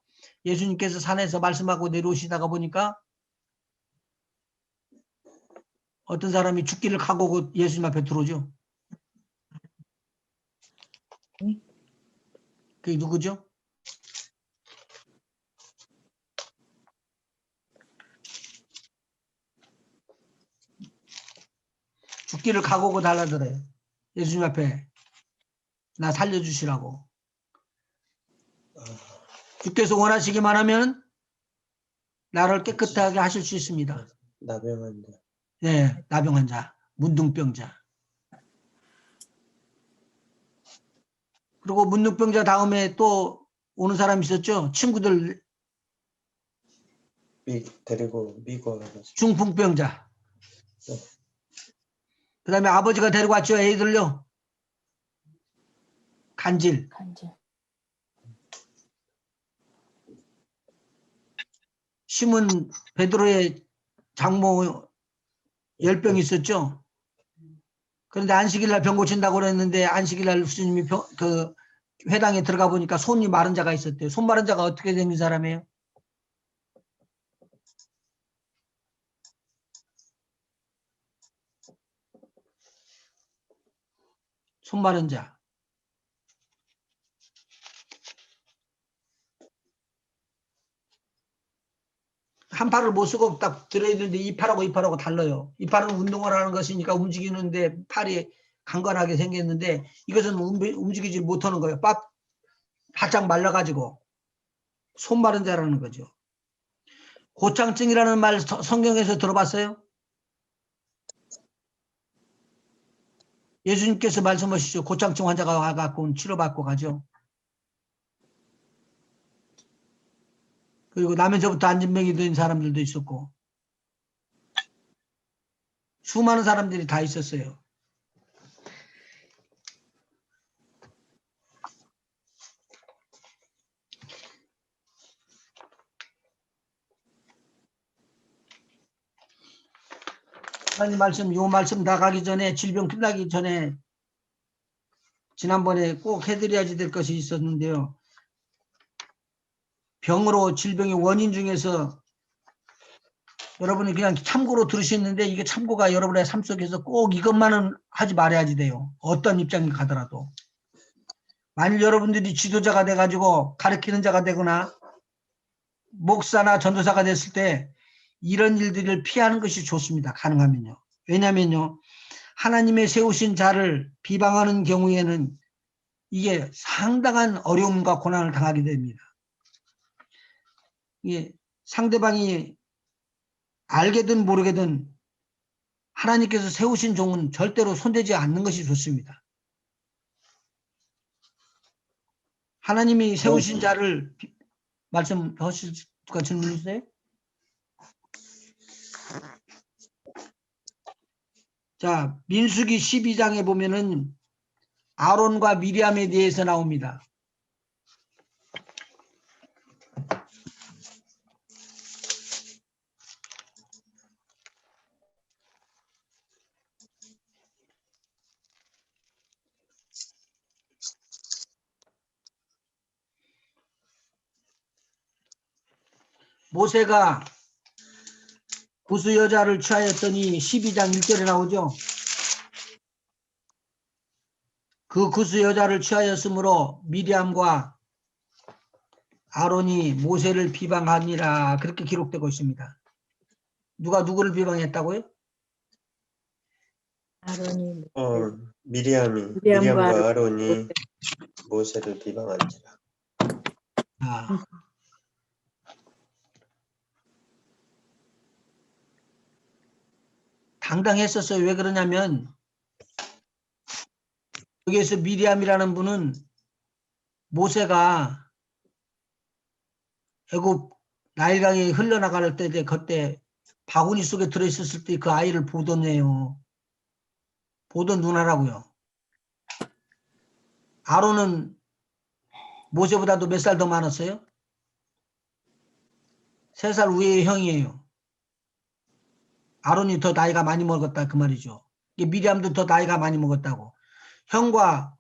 예수님께서 산에서 말씀하고 내려오시다가 보니까 어떤 사람이 죽기를 각오하고 예수님 앞에 들어오죠. 그게 누구죠? 죽기를 각오하고 달라들어요. 예수님 앞에 나 살려주시라고. 주께서 원하시기만 하면 나를 깨끗하게 하실 수 있습니다. 나병환자. 네, 나병환자, 문둥병자. 그리고 문둥병자 다음에 또 오는 사람이 있었죠. 친구들 데리고 미국 중풍병자. 네. 그 다음에 아버지가 데리고 왔죠. 애들요. 간질. 시몬 베드로의 장모 열병이 있었죠. 그런데 안식일날 병 고친다고 그랬는데 안식일날 주님이 그 회당에 들어가 보니까 손이 마른 자가 있었대요. 손 마른 자가 어떻게 생긴 사람이에요? 손 마른 자. 한 팔을 못 쓰고 딱 들어있는데 이 팔하고 이 팔하고 달라요. 이 팔은 운동을 하는 것이니까 움직이는데 팔이 강건하게 생겼는데 이것은 움직이지 못하는 거예요. 바짝 말라가지고 손 마른 자라는 거죠. 고창증이라는 말 성경에서 들어봤어요? 예수님께서 말씀하시죠. 고창증 환자가 와갖고 치료받고 가죠. 그리고 나면서부터 안진병이 된 사람들도 있었고 수많은 사람들이 다 있었어요. 하나님 말씀, 요 말씀 나가기 전에 질병 끝나기 전에 지난번에 꼭 해드려야지 될 것이 있었는데요. 병으로 질병의 원인 중에서 여러분이 그냥 참고로 들으셨는데 이게 참고가 여러분의 삶 속에서 꼭 이것만은 하지 말아야지 돼요. 어떤 입장이 가더라도. 만일 여러분들이 지도자가 돼가지고 가르치는 자가 되거나 목사나 전도사가 됐을 때 이런 일들을 피하는 것이 좋습니다. 가능하면요. 왜냐면요. 하나님의 세우신 자를 비방하는 경우에는 이게 상당한 어려움과 고난을 당하게 됩니다. 이게 상대방이 알게든 모르게든 하나님께서 세우신 종은 절대로 손대지 않는 것이 좋습니다. 하나님이 세우신 자를 말씀하실 수가 질문 있어요? 자, 민수기 12장에 보면은 아론과 미리암에 대해서 나옵니다. 모세가 구스 여자를 취하였더니 12장 1절에 나오죠. 그 구스 여자를 취하였으므로 미리암과 아론이 모세를 비방하니라 그렇게 기록되고 있습니다. 누가 누구를 비방했다고요? 아론이 미리암과 아론이 모세를 비방한지라. 당당했었어요. 왜 그러냐면 여기에서 미리암이라는 분은 모세가 애굽 나일강에 흘러나갈 때 그때 바구니 속에 들어있었을 때 그 아이를 보던 애요. 보던 누나라고요. 아론은 모세보다도 몇 살 더 많았어요? 3살 위의 형이에요. 아론이 더 나이가 많이 먹었다 그 말이죠. 미리암도 더 나이가 많이 먹었다고. 형과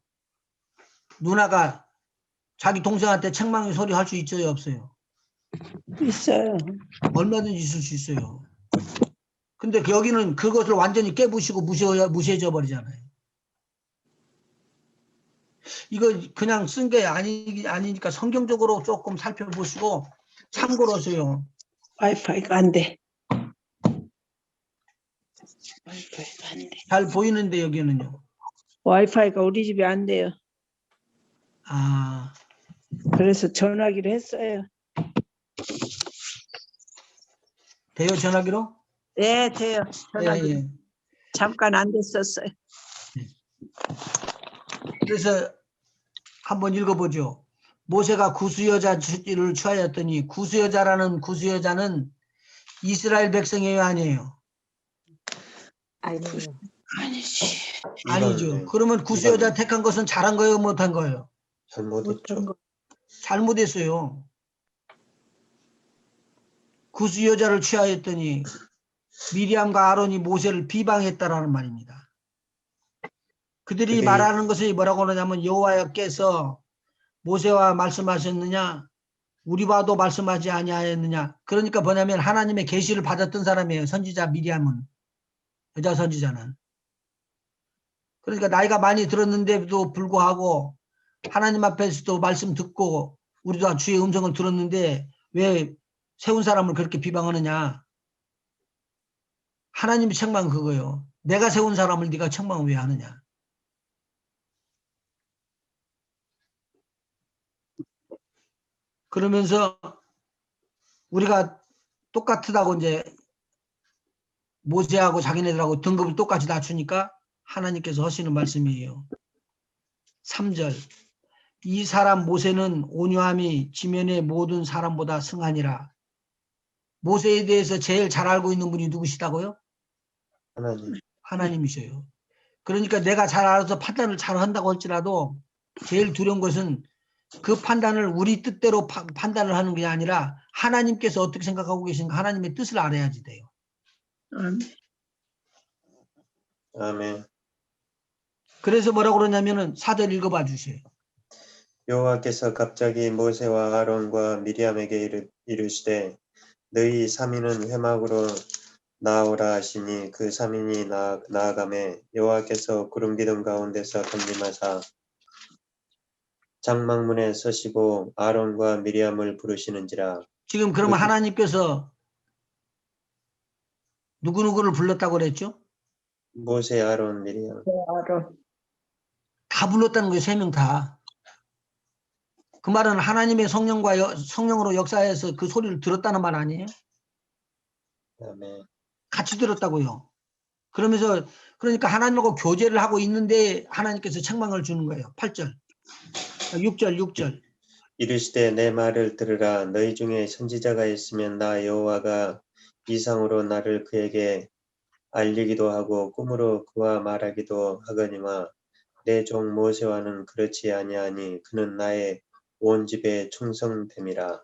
누나가 자기 동생한테 책망의 소리 할 수 있어요 없어요? 있어요. 얼마든지 있을 수 있어요. 근데 여기는 그것을 완전히 깨부시고 무시해져 버리잖아요. 이거 그냥 쓴 게 아니니까 성경적으로 조금 살펴보시고 참고로 하세요. 와이파이가 안 돼. 와이파이가 안 돼. 잘 보이는데 여기는요. 와이파이가 우리 집에 안 돼요. 아, 그래서 전화기로 했어요. 돼요 전화기로? 네, 돼요. 전화기. 예. 잠깐 안 됐었어요. 그래서 한번 읽어보죠. 모세가 구스여자를 취하였더니 구스여자라는 구스여자는 이스라엘 백성이에요 아니에요? 아니요. 아니지. 아니죠. 그러면 구스여자 택한 것은 잘한 거예요 못한 거예요? 잘못했죠. 잘못했어요. 구스여자를 취하였더니 미리암과 아론이 모세를 비방했다라는 말입니다. 그들이 말하는 것이 뭐라고 하냐면 여호와께서 모세와 말씀하셨느냐 우리와도 말씀하지 아니하였느냐. 그러니까 뭐냐면 하나님의 계시를 받았던 사람이에요. 선지자 미리암은. 여자 선지자는. 그러니까 나이가 많이 들었는데도 불구하고 하나님 앞에서도 말씀 듣고 우리도 주의 음성을 들었는데 왜 세운 사람을 그렇게 비방하느냐. 하나님이 책망 그거예요. 내가 세운 사람을 네가 책망 왜 하느냐. 그러면서 우리가 똑같다고 이제 모세하고 자기네들하고 등급을 똑같이 낮추니까 하나님께서 하시는 말씀이에요. 3절. 이 사람 모세는 온유함이 지면의 모든 사람보다 승하니라. 모세에 대해서 제일 잘 알고 있는 분이 누구시다고요? 하나님. 하나님이셔요. 그러니까 내가 잘 알아서 판단을 잘 한다고 할지라도 제일 두려운 것은 그 판단을 우리 뜻대로 판단을 하는 게 아니라 하나님께서 어떻게 생각하고 계신가 하나님의 뜻을 알아야지 돼요. 아멘. 그래서 뭐라고 그러냐면은 4절 읽어봐 주세요. 여호와께서 갑자기 모세와 아론과 미리암에게 이르시되 너희 3인은 회막으로 나오라 하시니 그 3인이 나아가매 여호와께서 구름 기둥 가운데서 건림하사 장막문에 서시고 아론과 미리암을 부르시는지라. 지금 그러면 하나님께서 누구누구를 불렀다고 그랬죠? 모세, 아론, 미리암. 다 불렀다는 거예요. 3명 다. 그 말은 하나님의 성령으로 역사해서 그 소리를 들었다는 말 아니에요? 아멘. 같이 들었다고요. 그러면서 그러니까 하나님하고 교제를 하고 있는데 하나님께서 책망을 주는 거예요. 8절. 6절. 이르시되 내 말을 들으라. 너희 중에 선지자가 있으면 나 여호와가 이상으로 나를 그에게 알리기도 하고 꿈으로 그와 말하기도 하거니와 내 종 모세와는 그렇지 아니하니 그는 나의 온 집에 충성됨이라.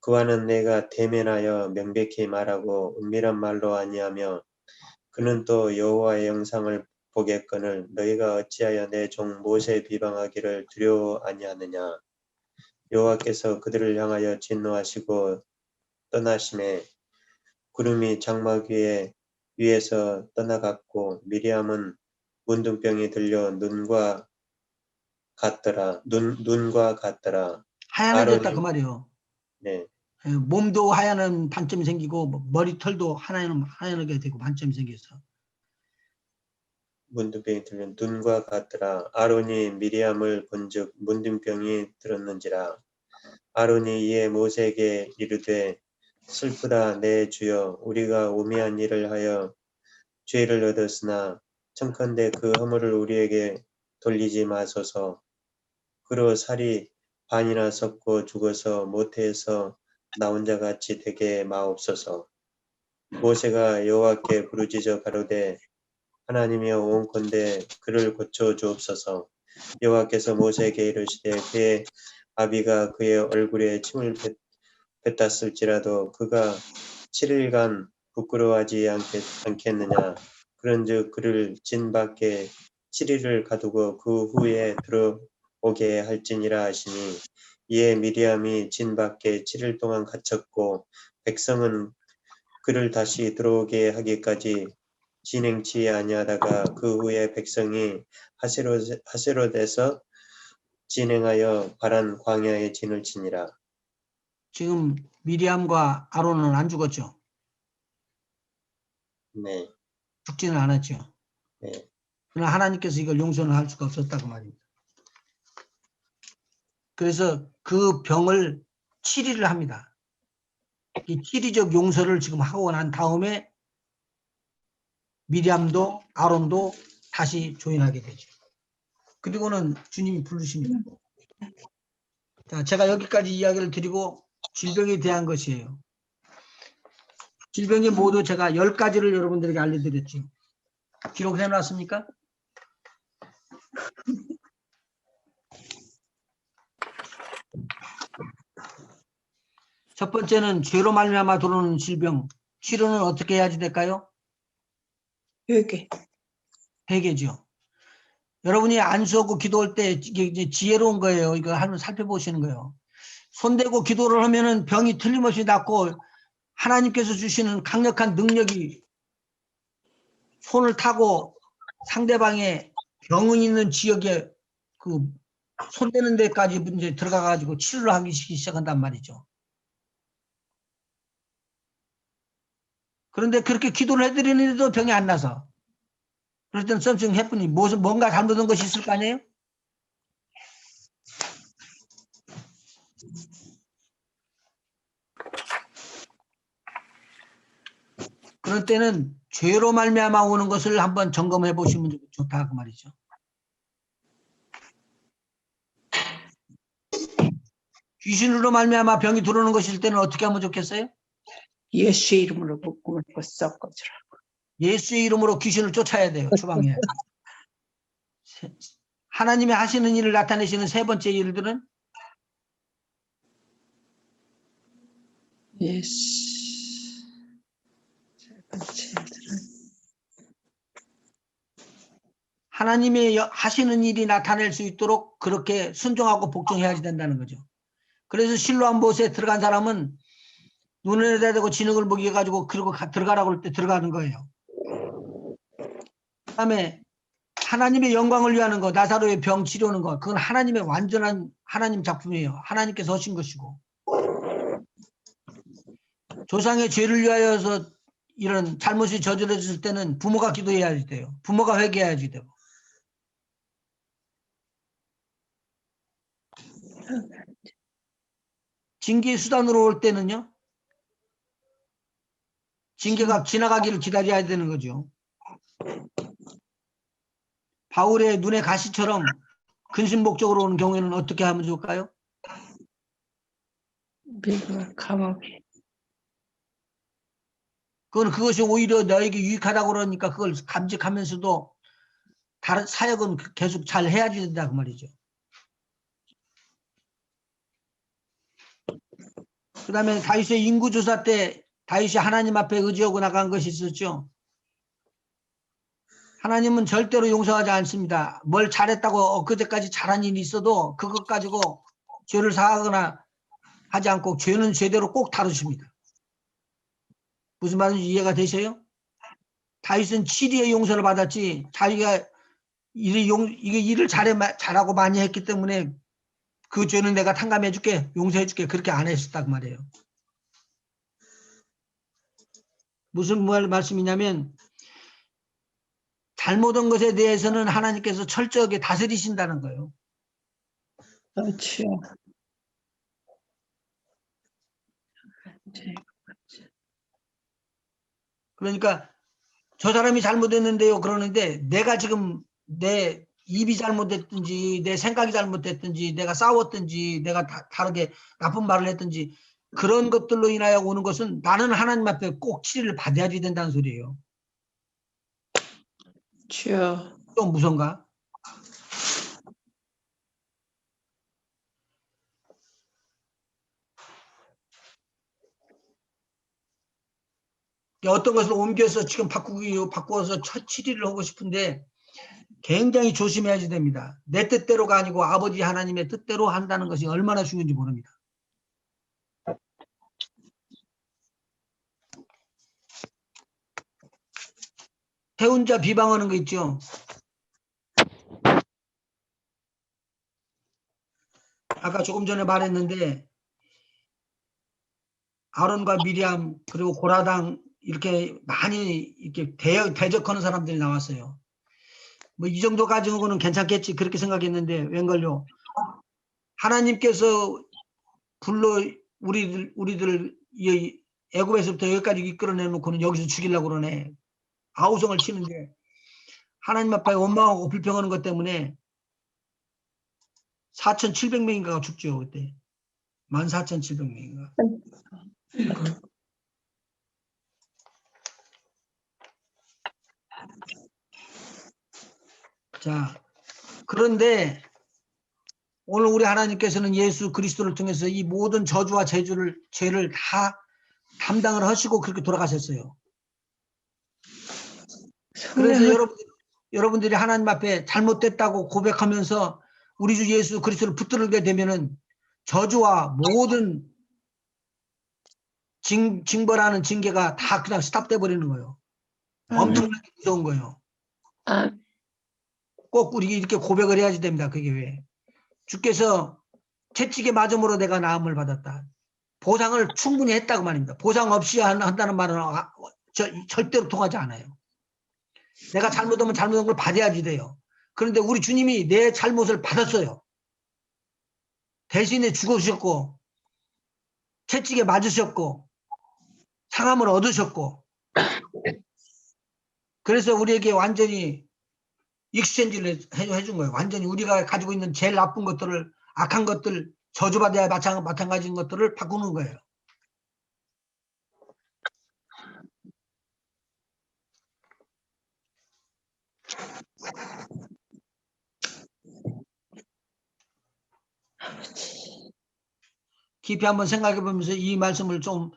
그와는 내가 대면하여 명백히 말하고 은밀한 말로 아니하며 그는 또 여호와의 영상을 보겠거늘 너희가 어찌하여 내 종 모세 비방하기를 두려워 아니하느냐. 여호와께서 그들을 향하여 진노하시고 떠나심에 구름이 장막 위에서 떠나갔고 미리암은 문둥병이 들려 눈과 같더라. 하얀해졌다 그 말이에요. 네, 몸도 하얀 반점이 생기고 머리털도 하얀하게 되고 반점이 생겨서. 문둥병이 들려 눈과 같더라. 아론이 미리암을 본즉 문둥병이 들었는지라. 아론이 이에 모세에게 이르되 슬프다 내 주여 우리가 오미한 일을 하여 죄를 얻었으나 청컨대 그 허물을 우리에게 돌리지 마소서. 그로 살이 반이나 썩고 죽어서 모태에서 나온 자 같이 되게 마옵소서. 모세가 여호와께 부르짖어 가로되 하나님이여 원컨대 그를 고쳐 주옵소서. 여호와께서 모세에게 이르시되 그의 아비가 그의 얼굴에 침을 뱉었을지라도 그가 7일간 부끄러워하지 않겠느냐. 그런즉 그를 진 밖에 7일을 가두고 그 후에 들어오게 할지니라 하시니 이에 미리암이 진 밖에 7일 동안 갇혔고 백성은 그를 다시 들어오게 하기까지 진행치 아니하다가 그 후에 백성이 하세롯에서 진행하여 바란 광야에 진을 치니라. 지금 미리암과 아론은 안 죽었죠? 네, 죽지는 않았죠. 네. 그러나 하나님께서 이걸 용서는 할 수가 없었다고 말입니다. 그래서 그 병을 치리를 합니다. 이 치리적 용서를 지금 하고 난 다음에 미리암도 아론도 다시 조인하게 되죠. 그리고는 주님이 부르십니다. 자, 제가 여기까지 이야기를 드리고 질병에 대한 것이에요. 질병이 모두 제가 10가지를 여러분들에게 알려드렸죠. 기록해 놨습니까? 첫 번째는 죄로 말미암아 들어오는 질병. 치료는 어떻게 해야지 될까요? 회개죠. 여러분이 안수하고 기도할 때 이게 이제 지혜로운 거예요. 이거 한번 살펴보시는 거예요. 손대고 기도를 하면은 병이 틀림없이 낫고 하나님께서 주시는 강력한 능력이 손을 타고 상대방의 병은 있는 지역에 그 손대는 데까지 이제 들어가 가지고 치료를 하기 시작한단 말이죠. 그런데 그렇게 기도를 해드리는데도 병이 안 나서 그럴 때는 something happen이 뭔가 잘못된 것이 있을 거 아니에요? 그럴 때는 죄로 말미암아 오는 것을 한번 점검해 보시면 좋다 그 말이죠. 귀신으로 말미암아 병이 들어오는 것일 때는 어떻게 하면 좋겠어요? 예수의 이름으로 묶음을 썩어지라. 예수의 이름으로 귀신을 쫓아야 돼요. 추방해야 돼요. 하나님이 하시는 일을 나타내시는 세 번째 일들은 예수. 세 번째 일들은 하나님이 하시는 일이 나타낼 수 있도록 그렇게 순종하고 복종해야 된다는 거죠. 그래서 실로암 못에 들어간 사람은 눈에다 대고 진흙을 먹여가지고 그러고 들어가라고 할 때 들어가는 거예요. 그다음에 하나님의 영광을 위하는 것, 나사로의 병 치료하는 것, 그건 하나님의 완전한 하나님 작품이에요. 하나님께서 하신 것이고 조상의 죄를 위하여서 이런 잘못이 저질러졌을 때는 부모가 기도해야 돼요. 부모가 회개해야지 되고. 징계의 수단으로 올 때는요. 징계가 지나가기를 기다려야 되는 거죠. 바울의 눈에 가시처럼 근심복적으로 오는 경우에는 어떻게 하면 좋을까요? 미국을 감옥에 그것이 오히려 너에게 유익하다고 그러니까 그걸 감직하면서도 다른 사역은 계속 잘 해야지 된다 그 말이죠. 그 다음에 다윗의 인구조사 때 다윗이 하나님 앞에 의지하고 나간 것이 있었죠. 하나님은 절대로 용서하지 않습니다. 뭘 잘했다고 엊그제까지 잘한 일이 있어도 그것 가지고 죄를 사하거나 하지 않고 죄는 제대로 꼭 다루십니다. 무슨 말인지 이해가 되세요? 다윗은 7위의 용서를 받았지 자기가 일을 잘하고 많이 했기 때문에 그 죄는 내가 탕감해 줄게 용서해 줄게 그렇게 안 했었단 말이에요. 무슨 말씀이냐면 잘못한 것에 대해서는 하나님께서 철저하게 다스리신다는 거예요. 그렇죠. 그러니까 저 사람이 잘못했는데요 그러는데 내가 지금 내 입이 잘못됐든지 내 생각이 잘못됐든지 내가 싸웠든지 내가 다르게 나쁜 말을 했든지 그런 것들로 인하여 오는 것은 나는 하나님 앞에 꼭 치료를 받아야지 된다는 소리예요. 그렇죠. 좀 무서운가? 어떤 것을 옮겨서 지금 바꾸어서 치료를 하고 싶은데 굉장히 조심해야지 됩니다. 내 뜻대로가 아니고 아버지 하나님의 뜻대로 한다는 것이 얼마나 중요한지 모릅니다. 태운자 비방하는 거 있죠. 아까 조금 전에 말했는데 아론과 미리암 그리고 고라당 이렇게 많이 이렇게 대적하는 사람들이 나왔어요. 뭐 이 정도 가지고는 괜찮겠지 그렇게 생각했는데 웬걸요. 하나님께서 불러 우리들 애굽에서부터 여기까지 이끌어내놓고는 여기서 죽이려고 그러네. 아우성을 치는데 하나님 앞에 원망하고 불평하는 것 때문에 4,700명인가가 죽죠. 그때 14,700명인가. 자, 그런데 오늘 우리 하나님께서는 예수 그리스도를 통해서 이 모든 저주와 죄를 다 담당을 하시고 그렇게 돌아가셨어요. 그래서 여러분들이 하나님 앞에 잘못됐다고 고백하면서 우리 주 예수 그리스도를 붙들게 되면은 저주와 모든 징벌하는 징계가 다 그냥 스탑돼 버리는 거예요. 엄청나게 무서운 거예요. 꼭 우리 이렇게 고백을 해야지 됩니다. 그게 왜? 주께서 채찍에 맞음으로 내가 나음을 받았다. 보상을 충분히 했다고 말입니다. 보상 없이 한다는 말은 절대로 통하지 않아요. 내가 잘못하면 잘못한 걸 받아야지 돼요. 그런데 우리 주님이 내 잘못을 받았어요. 대신에 죽으셨고 채찍에 맞으셨고 상함을 얻으셨고 그래서 우리에게 완전히 익스체인지를 해준 거예요. 완전히 우리가 가지고 있는 제일 나쁜 것들을, 악한 것들, 저주받아야 마찬가지인 것들을 바꾸는 거예요. 깊이 한번 생각해 보면서 이 말씀을 좀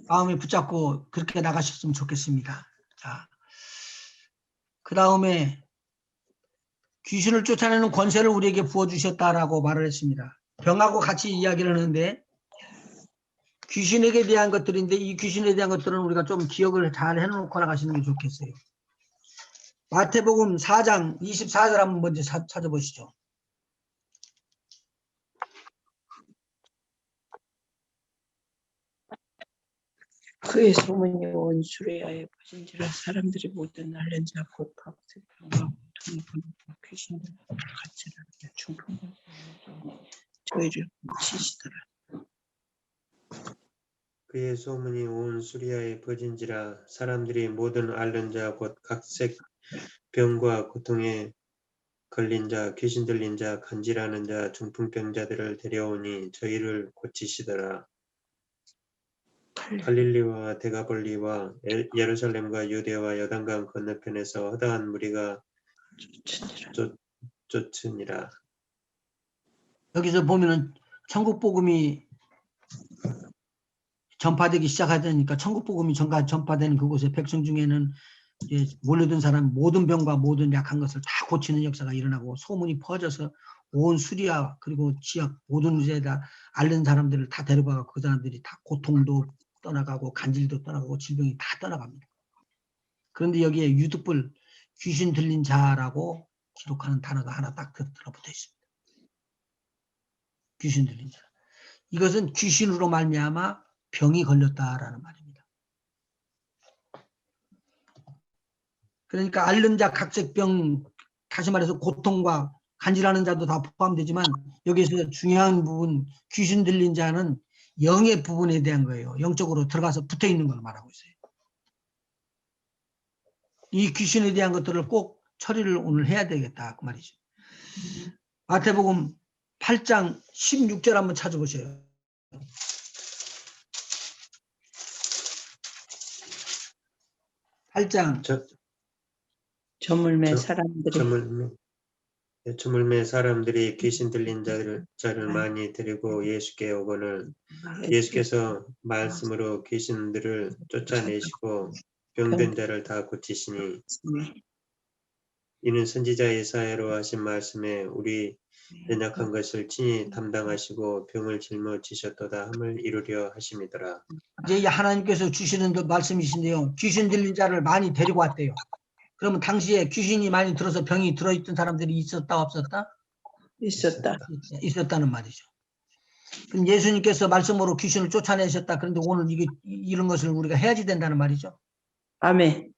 마음에 붙잡고 그렇게 나가셨으면 좋겠습니다. 자, 그 다음에 귀신을 쫓아내는 권세를 우리에게 부어주셨다라고 말을 했습니다. 병하고 같이 이야기를 하는데 귀신에게 대한 것들인데 이 귀신에 대한 것들은 우리가 좀 기억을 잘 해놓고 나가시는 게 좋겠어요. 마태복음 4장 24절 한번 먼저 찾아보시죠. 그의 소문이 온 수레아에 퍼진지라 사람들이 모든 앓는 자 곧 각색병과 고통이 분노와 귀신들 같이 나르며 중풍병 저희를 고치시더라. 그의 소문이 온 수리아에 퍼진지라 사람들이 모든 앓는 자 곧 각색 병과 고통에 걸린 자, 귀신 들린 자, 간질하는 자, 중풍병자들을 데려오니 저희를 고치시더라. 갈릴리와 데가볼리와 예루살렘과 유대와 요단강 건너편에서 허다한 무리가 쫓으니라. 여기서 보면은 천국 복음이 전파되기 시작하니까 천국 복음이 전파되는 그곳에 백성 중에는 이제 몰려든 사람 모든 병과 모든 약한 것을 다 고치는 역사가 일어나고 소문이 퍼져서 온 수리아 그리고 지역 모든 데다 앓는 사람들을 다 데려가고 그 사람들이 다 고통도 떠나가고 간질도 떠나가고 질병이 다 떠나갑니다. 그런데 여기에 유득불 귀신 들린 자라고 기록하는 단어가 하나 딱 들어붙어 있습니다. 귀신 들린 자. 이것은 귀신으로 말미암아 병이 걸렸다라는 말입니다. 그러니까 앓는 자, 각색병, 다시 말해서 고통과 간질하는 자도 다 포함되지만 여기서 중요한 부분 귀신 들린 자는 영의 부분에 대한 거예요. 영적으로 들어가서 붙어 있는 걸 말하고 있어요. 이 귀신에 대한 것들을 꼭 처리를 오늘 해야 되겠다 그 말이죠. 마태복음 8장 16절 한번 찾아보세요. 저물매 사람들이 저물매 사람들이 귀신 들린 자를 많이 데리고 예수께 오거늘 예수께서 말씀으로 귀신들을 쫓아내시고 병든 자를 다 고치시니 이는 선지자 예사야로 하신 말씀에 우리 연약한 것을 친히 담당하시고 병을 짊어지셨도다 함을 이루려 하심이더라. 이제 하나님께서 주시는 말씀이신데요. 귀신 들린 자를 많이 데리고 왔대요. 그러면 당시에 귀신이 많이 들어서 병이 들어있던 사람들이 있었다 없었다? 있었다는 말이죠. 그럼 예수님께서 말씀으로 귀신을 쫓아내셨다. 그런데 오늘 이런 것을 우리가 해야지 된다는 말이죠. 아멘.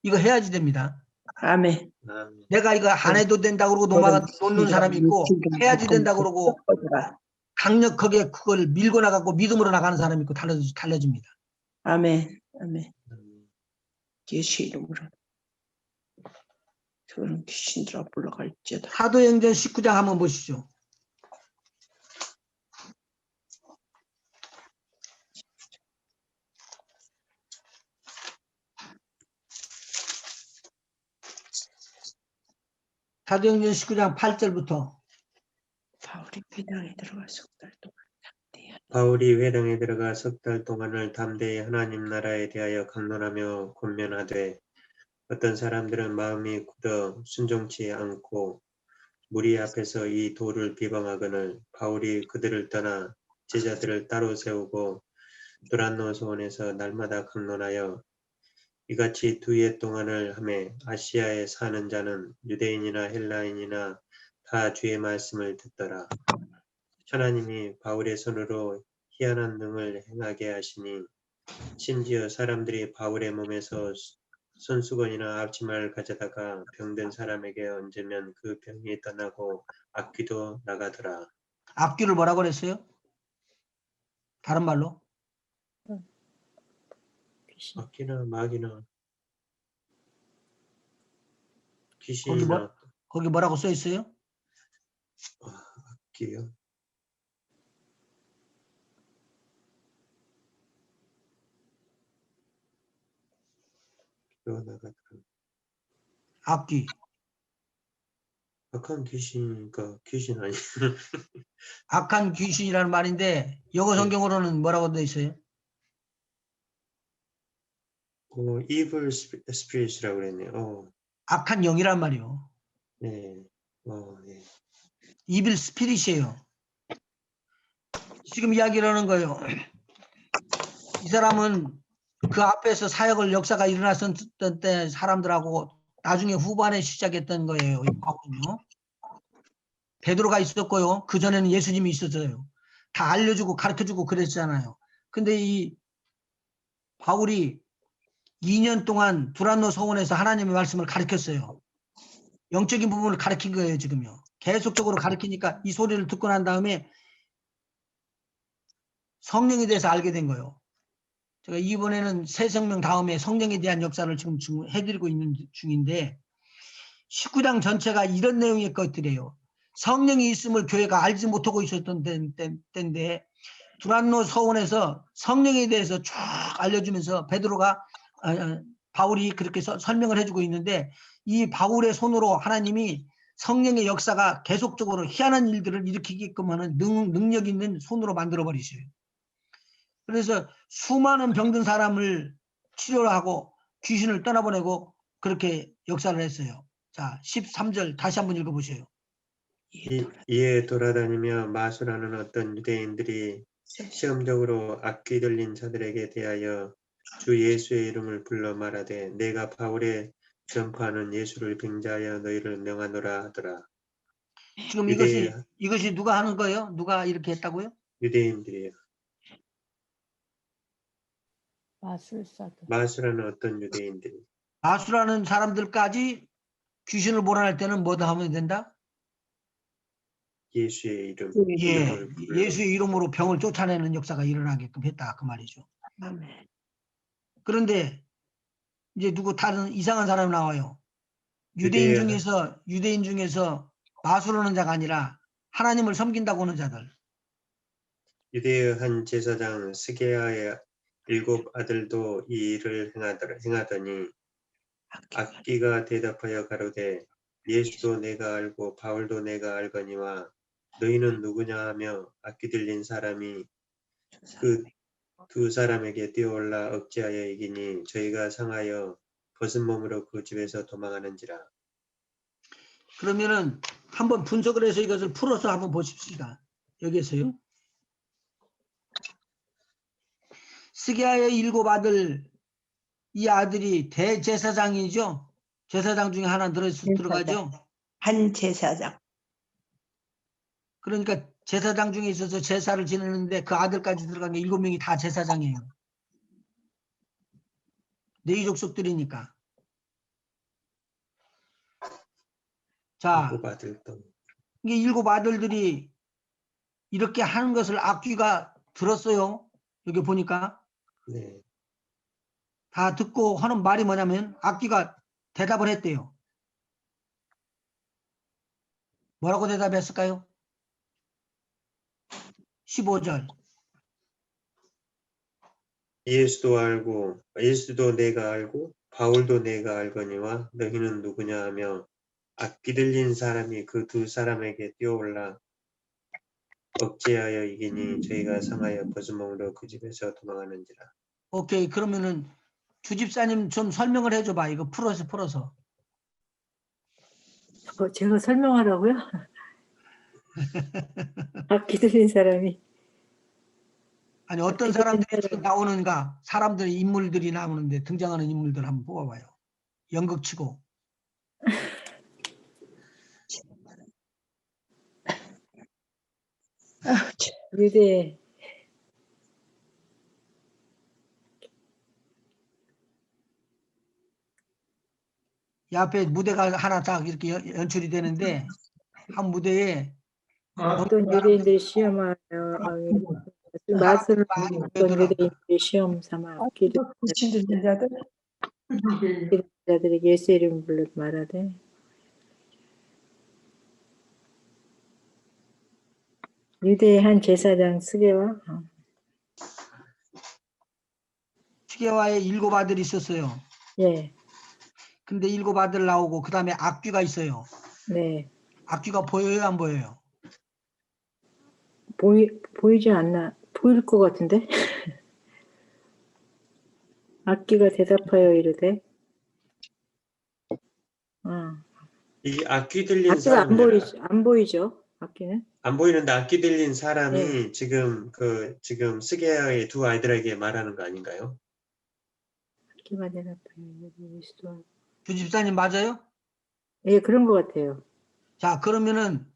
이거 해야지 됩니다. 아멘. 내가 이거 안 해도 된다고 그러고 놓는 사람이 있고 해야지 된다고 그러고 강력하게 그걸 밀고 나가고 믿음으로 나가는 사람이 있고 달라집니다. 아멘. 아멘. 예수 이름으로 그런 귀신들아 물러갈지어다. 사도행전 19장 한번 보시죠. 사도행전 19장 8절부터 바울이 회당에 들어가 석 달 동안을 담대히 하나님 나라에 대하여 강론하며 권면하되 어떤 사람들은 마음이 굳어 순종치 않고 무리 앞에서 이 도를 비방하거늘 바울이 그들을 떠나 제자들을 따로 세우고 두란노 소원에서 날마다 강론하여 이같이 2해 동안을 하매 아시아에 사는 자는 유대인이나 헬라인이나 다 주의 말씀을 듣더라. 하나님이 바울의 손으로 희한한 능을 행하게 하시니 심지어 사람들이 바울의 몸에서 손수건이나 앞치마를 가져다가 병든 사람에게 얹으면 그 병이 떠나고 악귀도 나가더라. 악귀를 뭐라고 그랬어요? 다른 말로? 악귀나 마귀나 귀신이 나왔다. 거기 뭐라고 써 있어요? 악기요. 나가더라. 악귀. 악한 귀신이니까 귀신 아니. 악한 귀신이라는 말인데 영어 네. 성경으로는 뭐라고 돼 있어요? evil spirit이라고 그랬네요. 악한 영이란 말이요. 네. 네. 이빌 스피릿이에요. 지금 이야기를 하는 거예요. 이 사람은 그 앞에서 사역을 역사가 일어났었던 때 사람들하고 나중에 후반에 시작했던 거예요. 이 바울은요. 베드로가 있었고요. 그 전에는 예수님이 있었어요. 다 알려주고 가르쳐주고 그랬잖아요. 근데 이 바울이 2년 동안 두란노 서원에서 하나님의 말씀을 가르쳤어요. 영적인 부분을 가르친 거예요, 지금요. 계속적으로 가르치니까 이 소리를 듣고 난 다음에 성령에 대해서 알게 된 거예요. 제가 이번에는 새 생명 다음에 성령에 대한 역사를 지금 해드리고 있는 중인데 19장 전체가 이런 내용의 것들이에요. 성령이 있음을 교회가 알지 못하고 있었던 때인데 두란노 서원에서 성령에 대해서 쭉 알려주면서 바울이 그렇게 설명을 해주고 있는데 이 바울의 손으로 하나님이 성령의 역사가 계속적으로 희한한 일들을 일으키게끔 하는 능력 있는 손으로 만들어 버리셔요. 그래서 수많은 병든 사람을 치료를 하고 귀신을 떠나보내고 그렇게 역사를 했어요. 자, 13절 다시 한번 읽어보세요. 이에 돌아다니며 마술하는 어떤 유대인들이 시험적으로 악귀 들린 자들에게 대하여 주 예수의 이름을 불러 말하되 내가 바울의 전파하는 예수를 빙자하여 너희를 명하노라 하더라. 지금 이것이 누가 하는 거예요? 누가 이렇게 했다고요? 유대인들이요. 마술사들. 마술하는 어떤 유대인들이. 마술하는 사람들까지 귀신을 몰아낼 때는 뭐다 하면 된다? 예수의 이름. 예, 예수의 이름으로 병을 쫓아내는 역사가 일어나게끔 했다 그 말이죠. 아멘. 그런데 이제 누구 다른 이상한 사람이 나와요. 유대인 중에서 마술하는 자가 아니라 하나님을 섬긴다고 하는 자들. 유대의 한 제사장 스게아의 7 아들도 이 일을 행하더니 악귀가 대답하여 가로되 예수도 내가 알고 바울도 내가 알거니와 너희는 누구냐 하며 악귀 들린 사람이 그 2 사람에게 뛰어올라 억제하여 이기니 저희가 상하여 벗은 몸으로 그 집에서 도망하는지라. 그러면은 한번 분석을 해서 이것을 풀어서 한번 보십시다. 여기에서요. 스게아의 7 아들, 이 아들이 대제사장이죠. 제사장 중에 하나 들어가죠. 한 제사장. 그러니까 제사장 중에 있어서 제사를 지내는데 그 아들까지 들어간 게 7명이 다 제사장이에요. 네 족속들이니까. 자, 7 아들도. 이게 7 아들들이 이렇게 하는 것을 악귀가 들었어요. 여기 보니까. 네. 다 듣고 하는 말이 뭐냐면 악귀가 대답을 했대요. 뭐라고 대답했을까요? 15절. 예수도 내가 알고 바울도 내가 알거니와 너희는 누구냐 하며 악귀 들린 사람이 그 2 사람에게 뛰어올라 억제하여 이기니 저희가 상하여 벗은 몸으로 그 집에서 도망하는지라. 오케이. 그러면은 주집사님 좀 설명을 해줘봐. 이거 풀어서. 제가 설명하라고요? 악기 들린 사람이. 아니 어떤 사람들이 나오는가? 인물들이 나오는데 등장하는 인물들 한번 뽑아봐요. 연극치고. 유대. 이 앞에 무대가 하나 딱 이렇게 연출이 되는데 한 무대에 어떤 유대인들이 시험하여 말씀을 어떤 유대인들이 시험 삼아 기도자들에게 예수 이름을 불러 말하되 유대의 한 제사장 스게와 스게와의 7 아들이 있었어요. 예, 근데 7 아들 나오고 그 다음에 악귀가 있어요. 네. 악귀가 보여요, 안 보여요? 보이지 않나? 보일 것 같은데? 악기가 대답하여 이르되, 이 악귀 들린 악기가 사람이잖아. 안 보이죠? 악기는? 안 보이는데 악귀 들린 사람이 네. 지금 스게야의 2 아이들에게 말하는 거 아닌가요? 악기가 대답하여 이르되 예수도. 주 집사님 맞아요? 예, 그런 것 같아요. 자, 그러면은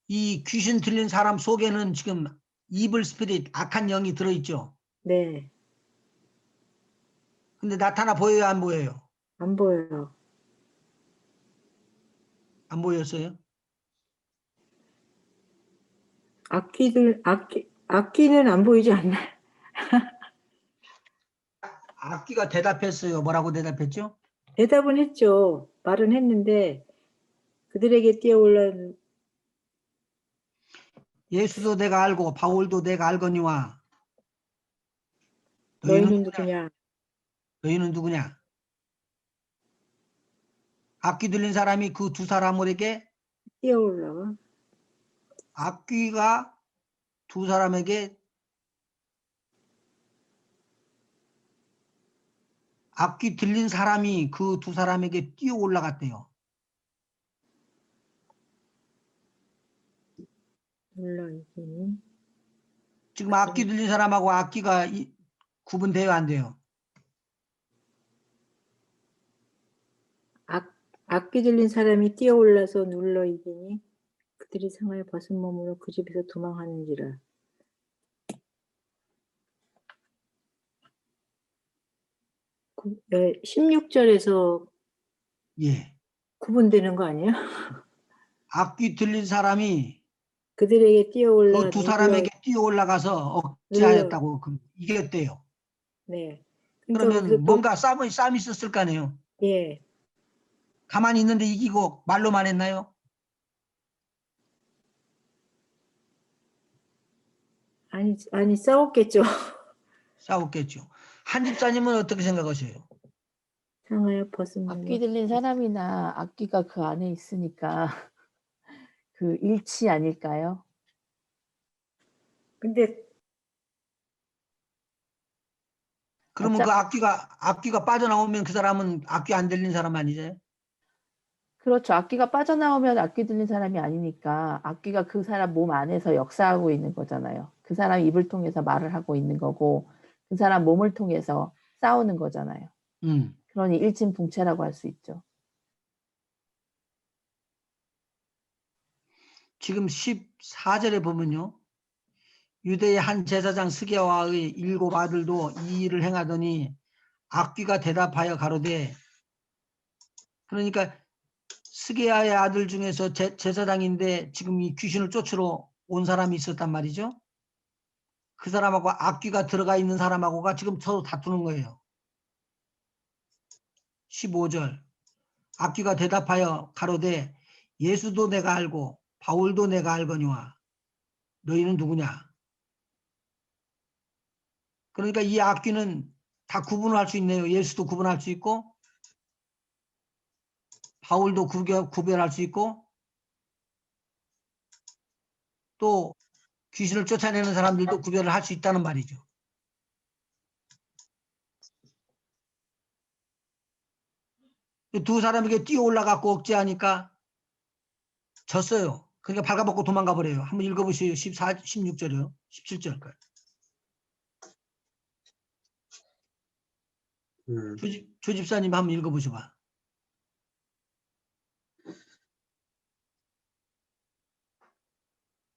이 귀신 들린 사람 속에는 지금 이블 스피릿, 악한 영이 들어있죠. 네, 근데 나타나 보여요, 안 보여요? 안 보여요. 안 보였어요? 악기는 안 보이지 않나요? 악귀가 대답했어요. 뭐라고 대답했죠? 대답은 했죠. 말은 했는데 그들에게 뛰어올라 예수도 내가 알고 바울도 내가 알거니와 너희는 누구냐? 너희는 누구냐? 악귀 들린 사람이 그 2 사람에게 뛰어올라와. 악귀가 2 사람에게 악귀 들린 사람이 그 2 사람에게 뛰어 올라갔대요. 눌러 이기니. 지금 악귀 들린 사람하고 악귀가 구분돼요, 안 돼요? 악기 들린 사람이 뛰어올라서 눌러 이기니 그들이 상하여 벗은 몸으로 그 집에서 도망하는지라. 16절에서 예. 구분되는 거 아니에요? 악귀 들린 사람이 그들에게 뛰어올라 그 2 사람에게 뛰어 올라가서 눌러. 억제하였다고 이겼대요. 네. 그러니까 거기서 그러면 뭔가 싸움이 있었을 거 아니에요. 예. 가만히 있는데 이기고 말로만 했나요? 아니 싸웠겠죠. 싸웠겠죠. 한 집사님은 어떻게 생각하세요? 상하여 벗은 악귀 몸으로. 들린 사람이나 악귀가 그 안에 있으니까 그 일치 아닐까요? 근데 그러면 그 악귀가 빠져나오면 그 사람은 악귀 안 들린 사람 아니세요? 그렇죠. 악귀가 빠져나오면 악귀 들린 사람이 아니니까 악귀가 그 사람 몸 안에서 역사하고 있는 거잖아요. 그 사람 입을 통해서 말을 하고 있는 거고 그 사람 몸을 통해서 싸우는 거잖아요. 그러니 일진봉체라고 할 수 있죠. 지금 14절에 보면요. 유대의 한 제사장 스게와의 7 아들도 이 일을 행하더니 악귀가 대답하여 가로되, 그러니까 스게야의 아들 중에서 제사장인데 지금 이 귀신을 쫓으러 온 사람이 있었단 말이죠. 그 사람하고 악귀가 들어가 있는 사람하고가 지금 서로 다투는 거예요. 15절 악귀가 대답하여 가로되 예수도 내가 알고 바울도 내가 알거니와 너희는 누구냐? 그러니까 이 악귀는 다 구분을 할 수 있네요. 예수도 구분할 수 있고 바울도 구별할 수 있고 또 귀신을 쫓아내는 사람들도 구별을 할 수 있다는 말이죠. 두 사람에게 뛰어 올라가고 억제하니까 졌어요. 그러니까 발가벗고 도망가 버려요. 한번 읽어보세요. 16절이요. 17절까지. 조 집사님 한번 읽어보셔봐.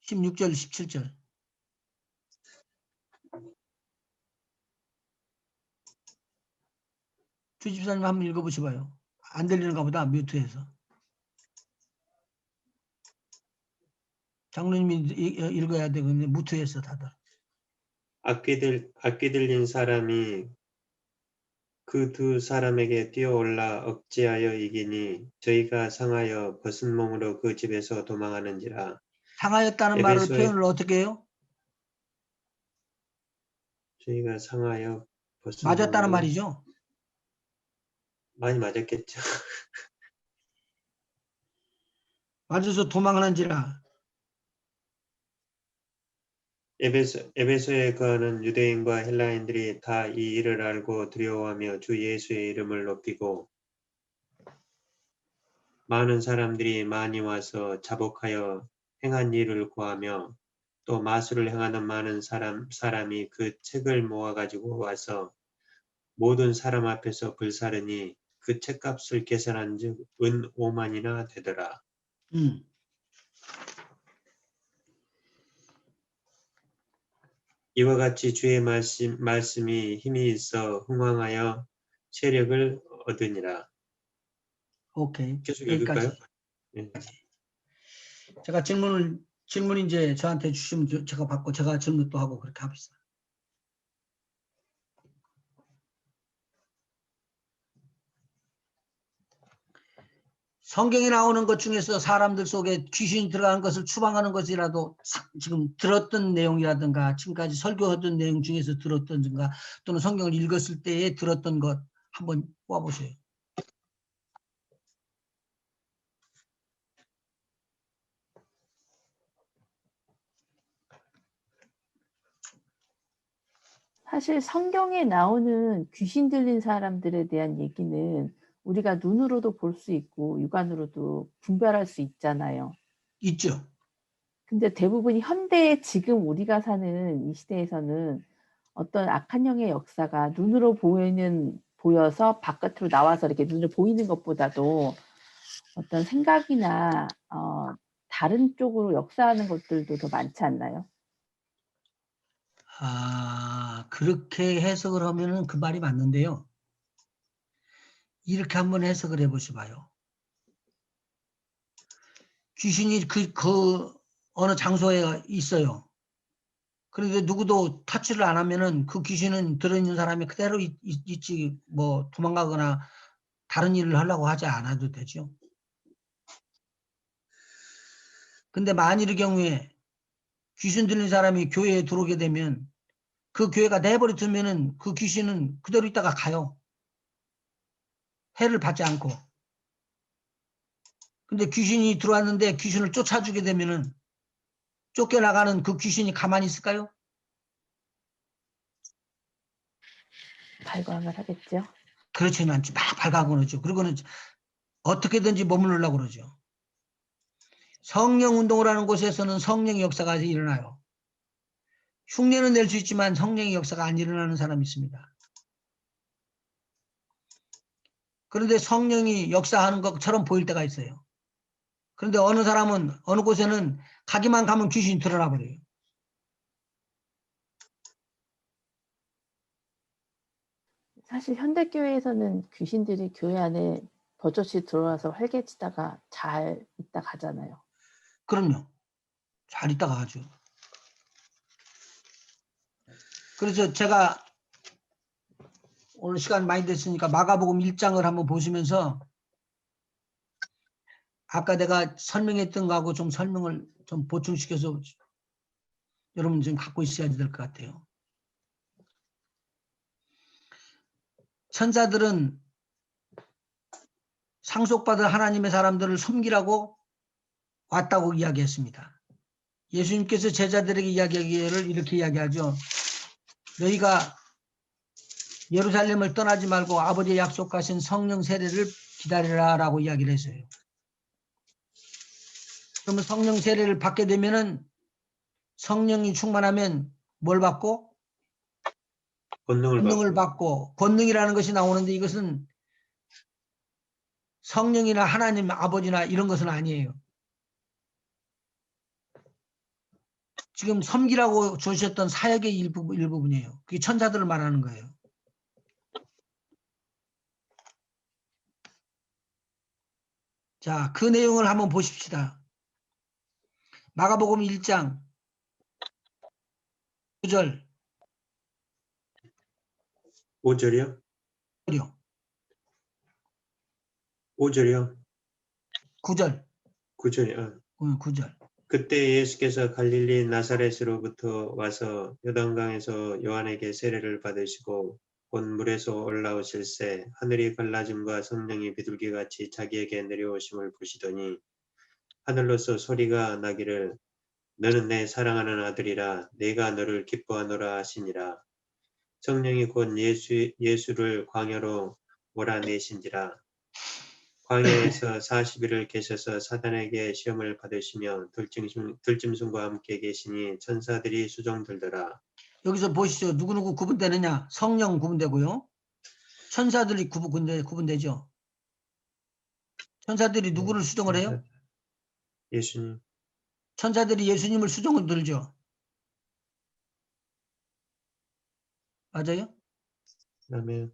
십 16절, 17절. 조 집사님 한번 읽어보셔봐요. 안 들리는가 보다, 뮤트해서. 장로님이 읽어야 되거든요. 뮤트해서 다들. 악귀 들린 사람이 그 2 사람에게 뛰어올라 억제하여 이기니 저희가 상하여 벗은 몸으로 그 집에서 도망하는지라. 상하였다는 말을 에베소에 표현을 어떻게 해요? 저희가 상하여 맞았다는 벗어남으로 말이죠. 많이 맞았겠죠. 맞아서 도망하는지라. 에베소에 거하는 유대인과 헬라인들이 다 이 일을 알고 두려워하며 주 예수의 이름을 높이고 많은 사람들이 많이 와서 자복하여 행한 일을 구하며 또 마술을 행하는 많은 사람이 그 책을 모아가지고 와서 모든 사람 앞에서 불사르니 그 책값을 계산한즉 은 5만이나 되더라. 이와 같이 주의 말씀이 힘이 있어 흥왕하여 세력을 얻으니라. 오케이. 계속 여기까지. 읽을까요? 네. 제가 질문 이제 저한테 주시면 제가 받고 제가 질문도 하고 그렇게 합시다. 성경에 나오는 것 중에서 사람들 속에 귀신이 들어가는 것을 추방하는 것이라도 지금 들었던 내용이라든가 지금까지 설교하던 내용 중에서 들었던가 또는 성경을 읽었을 때에 들었던 것 한번 뽑아보세요. 사실 성경에 나오는 귀신 들린 사람들에 대한 얘기는 우리가 눈으로도 볼 수 있고 육안으로도 분별할 수 있잖아요. 있죠. 근데 대부분이 현대에 지금 우리가 사는 이 시대에서는 어떤 악한 영의 역사가 눈으로 보여서 바깥으로 나와서 이렇게 눈으로 보이는 것보다도 어떤 생각이나 다른 쪽으로 역사하는 것들도 더 많지 않나요? 그렇게 해석을 하면은 그 말이 맞는데요. 이렇게 한번 해석을 해보시 봐요. 귀신이 그 어느 장소에 있어요. 그런데 누구도 터치를 안 하면은 그 귀신은 들어있는 사람이 그대로 있지 뭐 도망가거나 다른 일을 하려고 하지 않아도 되죠. 근데 만일의 경우에 귀신 들린 사람이 교회에 들어오게 되면 그 교회가 내버려두면은 그 귀신은 그대로 있다가 가요. 해를 받지 않고. 근데 귀신이 들어왔는데 귀신을 쫓아주게 되면은 쫓겨나가는 그 귀신이 가만히 있을까요? 발광을 하겠죠. 그렇지는 않지. 막 발각하죠. 그리고는 어떻게든지 머무르려고 그러죠. 성령 운동을 하는 곳에서는 성령의 역사가 일어나요. 흉내는 낼 수 있지만 성령의 역사가 안 일어나는 사람이 있습니다. 그런데 성령이 역사하는 것처럼 보일 때가 있어요. 그런데 어느 사람은 어느 곳에는 가기만 가면 귀신이 드러나 버려요. 사실 현대교회에서는 귀신들이 교회 안에 버젓이 들어와서 활개치다가 잘 있다 가잖아요. 그럼요. 잘 있다가 가죠. 그래서 제가 오늘 시간 많이 됐으니까 마가복음 1장을 한번 보시면서 아까 내가 설명했던 거하고 좀 설명을 좀 보충시켜서 여러분 좀 갖고 있어야 될 것 같아요. 천사들은 상속받은 하나님의 사람들을 섬기라고 왔다고 이야기했습니다. 예수님께서 제자들에게 이야기하기를 이렇게 이야기하죠. 너희가 예루살렘을 떠나지 말고 아버지의 약속하신 성령 세례를 기다리라 라고 이야기를 했어요. 그러면 성령 세례를 받게 되면은 성령이 충만하면 뭘 받고? 권능을 받고 권능이라는 것이 나오는데 이것은 성령이나 하나님 아버지나 이런 것은 아니에요. 지금 섬기라고 주셨던 사역의 일부분이에요. 그게 천사들을 말하는 거예요. 자, 그 내용을 한번 보십시다. 마가복음 1장 9절 5절이요? 5절이요? 9절 9절이요? 9절 그때 예수께서 갈릴리 나사렛으로부터 와서 요단강에서 요한에게 세례를 받으시고 곧 물에서 올라오실새 하늘이 갈라짐과 성령이 비둘기같이 자기에게 내려오심을 보시더니 하늘로서 소리가 나기를 너는 내 사랑하는 아들이라 내가 너를 기뻐하노라 하시니라. 성령이 곧 예수를 광야로 몰아내신지라. 광야에서 40일을 계셔서 사단에게 시험을 받으시며 들짐승과 함께 계시니 천사들이 수종들더라. 여기서 보시죠. 누구누구 구분되느냐? 성령 구분되고요. 천사들이 구분되죠. 천사들이 누구를 수종을 해요? 예수님. 천사들이 예수님을 수종을 들죠. 맞아요? 아멘.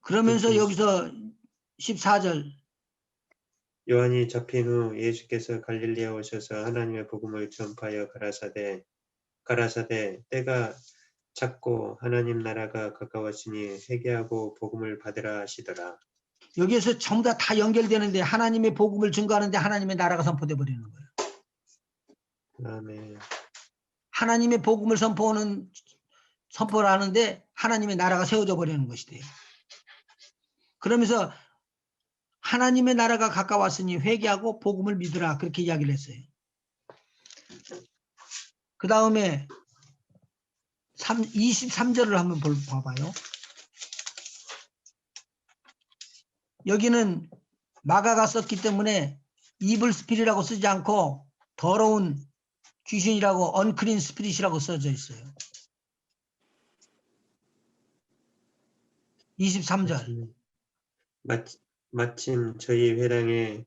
그러면서 여기서 14절 요한이 잡힌 후 예수께서 갈릴리에 오셔서 하나님의 복음을 전파하여 가라사대 때가 찼고 하나님 나라가 가까웠으니 회개하고 복음을 받으라 하시더라. 여기에서 전부 다 연결되는데 하나님의 복음을 증거하는데 하나님의 나라가 선포돼 버리는 거예요. 아멘. 하나님의 복음을 선포를 하는데 하나님의 나라가 세워져 버리는 것이 돼요. 그러면서 하나님의 나라가 가까웠으니 회개하고 복음을 믿으라 그렇게 이야기를 했어요. 그 다음에 23절을 한번 봐봐요. 여기는 마가가 썼기 때문에 이블 스피릿이라고 쓰지 않고 더러운 귀신이라고 언크린 스피릿이라고 써져 있어요. 23절. 마침 저희 회당에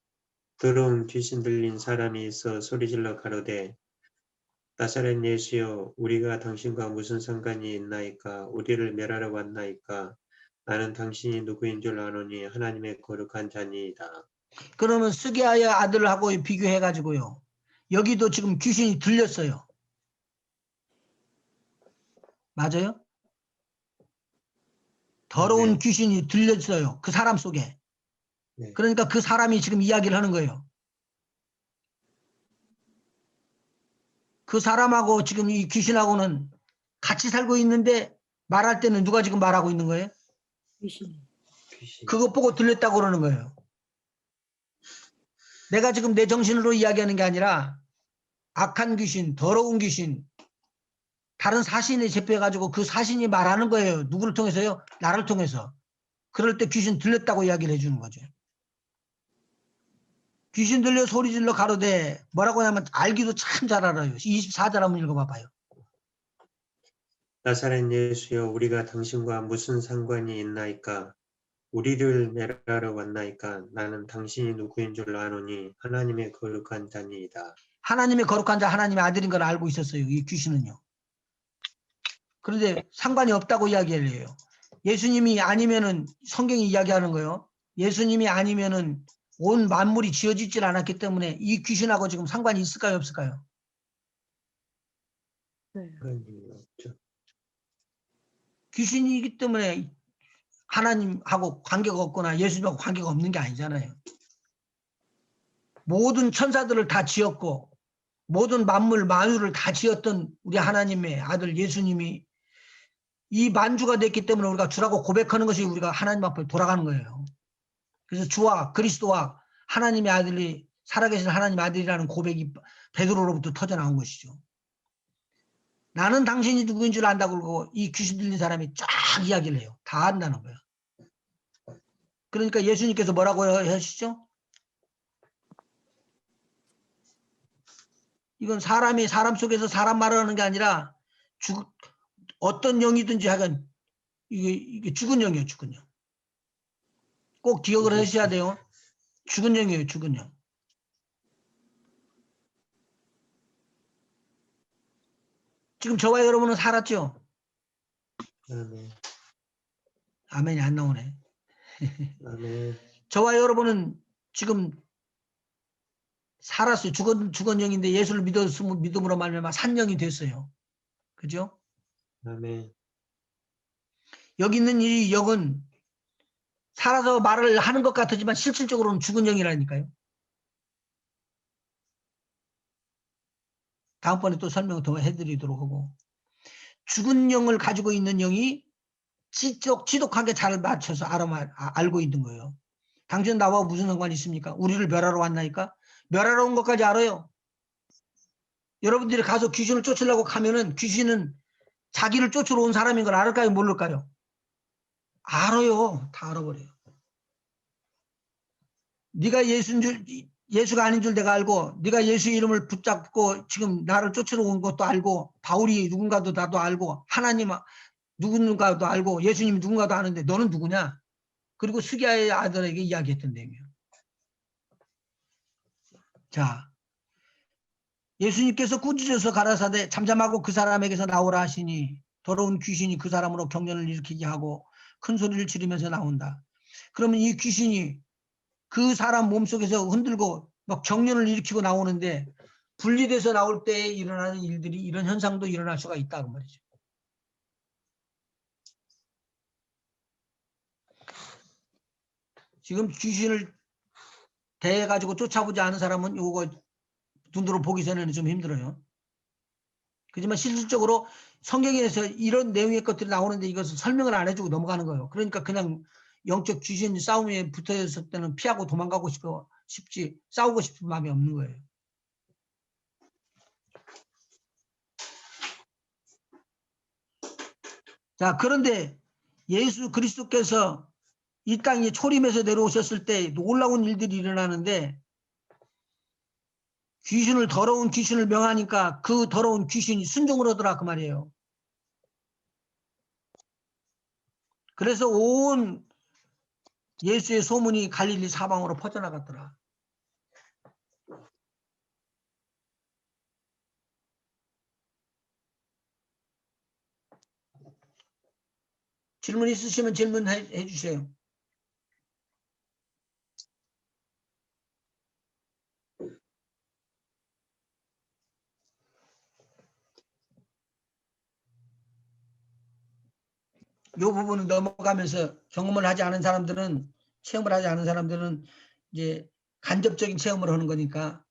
더러운 귀신 들린 사람이 있어 소리질러 가로되 나사렛 예수여 우리가 당신과 무슨 상관이 있나이까 우리를 멸하러 왔나이까 나는 당신이 누구인 줄 아노니 하나님의 거룩한 자니이다. 그러면 스게아의 아들하고 비교해 가지고요. 여기도 지금 귀신이 들렸어요. 맞아요? 더러운 네. 귀신이 들렸어요. 그 사람 속에. 네. 그러니까 그 사람이 지금 이야기를 하는 거예요. 그 사람하고 지금 이 귀신하고는 같이 살고 있는데 말할 때는 누가 지금 말하고 있는 거예요? 귀신. 그것 보고 들렸다고 그러는 거예요. 내가 지금 내 정신으로 이야기하는 게 아니라 악한 귀신, 더러운 귀신, 다른 사신에 접해가지고 그 사신이 말하는 거예요. 누구를 통해서요? 나를 통해서. 그럴 때 귀신 들렸다고 이야기를 해주는 거죠. 귀신 들려 소리질러 가로되 뭐라고 하냐면 알기도 참 잘 알아요. 24절 한번 읽어봐봐요. 나사렛 예수여 우리가 당신과 무슨 상관이 있나이까 우리를 멸하러 왔나이까 나는 당신이 누구인 줄 아노니 하나님의 거룩한 자니이다. 하나님의 거룩한 자 하나님의 아들인 걸 알고 있었어요. 이 귀신은요. 그런데 상관이 없다고 이야기를 해요. 예수님이 아니면은 성경이 이야기하는 거예요. 예수님이 아니면은 온 만물이 지어지질 않았기 때문에 이 귀신하고 지금 상관이 있을까요? 없을까요? 네. 없죠. 귀신이기 때문에 하나님하고 관계가 없거나 예수님하고 관계가 없는 게 아니잖아요. 모든 천사들을 다 지었고 모든 만물 만유를 다 지었던 우리 하나님의 아들 예수님이 이 만주가 됐기 때문에 우리가 주라고 고백하는 것이 우리가 하나님 앞에 돌아가는 거예요. 그래서 주와 그리스도와 하나님의 아들이 살아계신 하나님의 아들이라는 고백이 베드로로부터 터져나온 것이죠. 나는 당신이 누구인 줄 안다고 그러고 이 귀신 들린 사람이 쫙 이야기를 해요. 다 안다는 거예요. 그러니까 예수님께서 뭐라고 하시죠? 이건 사람이 사람 속에서 사람 말을 하는 게 아니라 어떤 영이든지 하여간 이게 죽은 영이에요. 죽은 영. 꼭 기억을 하셔야 돼요. 죽은 영이에요. 죽은 영. 지금 저와 여러분은 살았죠? 아멘. 아멘이 안 나오네. 아멘. 저와 여러분은 지금 살았어요. 죽은 영인데 예수를 믿음으로 말미암아 산 영이 됐어요. 그죠? 아멘. 여기 있는 이 영은 살아서 말을 하는 것 같지만 실질적으로는 죽은 영이라니까요. 다음번에 또 설명 더 해드리도록 하고, 죽은 영을 가지고 있는 영이 지독하게 잘 맞춰서 알고 있는 거예요. 당신 나와 무슨 상관이 있습니까? 우리를 멸하러 왔나니까? 멸하러 온 것까지 알아요. 여러분들이 가서 귀신을 쫓으려고 가면은 귀신은 자기를 쫓으러 온 사람인 걸 알을까요? 모를까요? 알아요. 다 알아버려요. 네가 예수가 아닌 줄 내가 알고, 네가 예수 이름을 붙잡고 지금 나를 쫓으러 온 것도 알고, 바울이 누군가도 나도 알고, 하나님 누군가도 알고, 예수님이 누군가도 아는데 너는 누구냐? 그리고 스기야의 아들에게 이야기했던데요. 자, 예수님께서 꾸짖어서 가라사대 잠잠하고 그 사람에게서 나오라 하시니 더러운 귀신이 그 사람으로 경련을 일으키게 하고 큰 소리를 지르면서 나온다. 그러면 이 귀신이 그 사람 몸속에서 흔들고 막 경련을 일으키고 나오는데, 분리돼서 나올 때 일어나는 일들이, 이런 현상도 일어날 수가 있다 그 말이죠. 지금 귀신을 대해가지고 쫓아보지 않은 사람은 요거 눈으로 보기 전에는 좀 힘들어요. 그렇지만 실질적으로 성경에서 이런 내용의 것들이 나오는데 이것을 설명을 안 해주고 넘어가는 거예요. 그러니까 그냥 영적 귀신 싸움에 붙어 있을 때는 피하고 도망가고 싶지 싸우고 싶은 마음이 없는 거예요. 자, 그런데 예수 그리스도께서 이 땅에 초림에서 내려오셨을 때 놀라운 일들이 일어나는데, 더러운 귀신을 명하니까 그 더러운 귀신이 순종을 하더라 그 말이에요. 그래서 온 예수의 소문이 갈릴리 사방으로 퍼져나갔더라. 질문 있으시면 질문해 주세요. 이 부분을 넘어가면서 체험을 하지 않은 사람들은 이제 간접적인 체험을 하는 거니까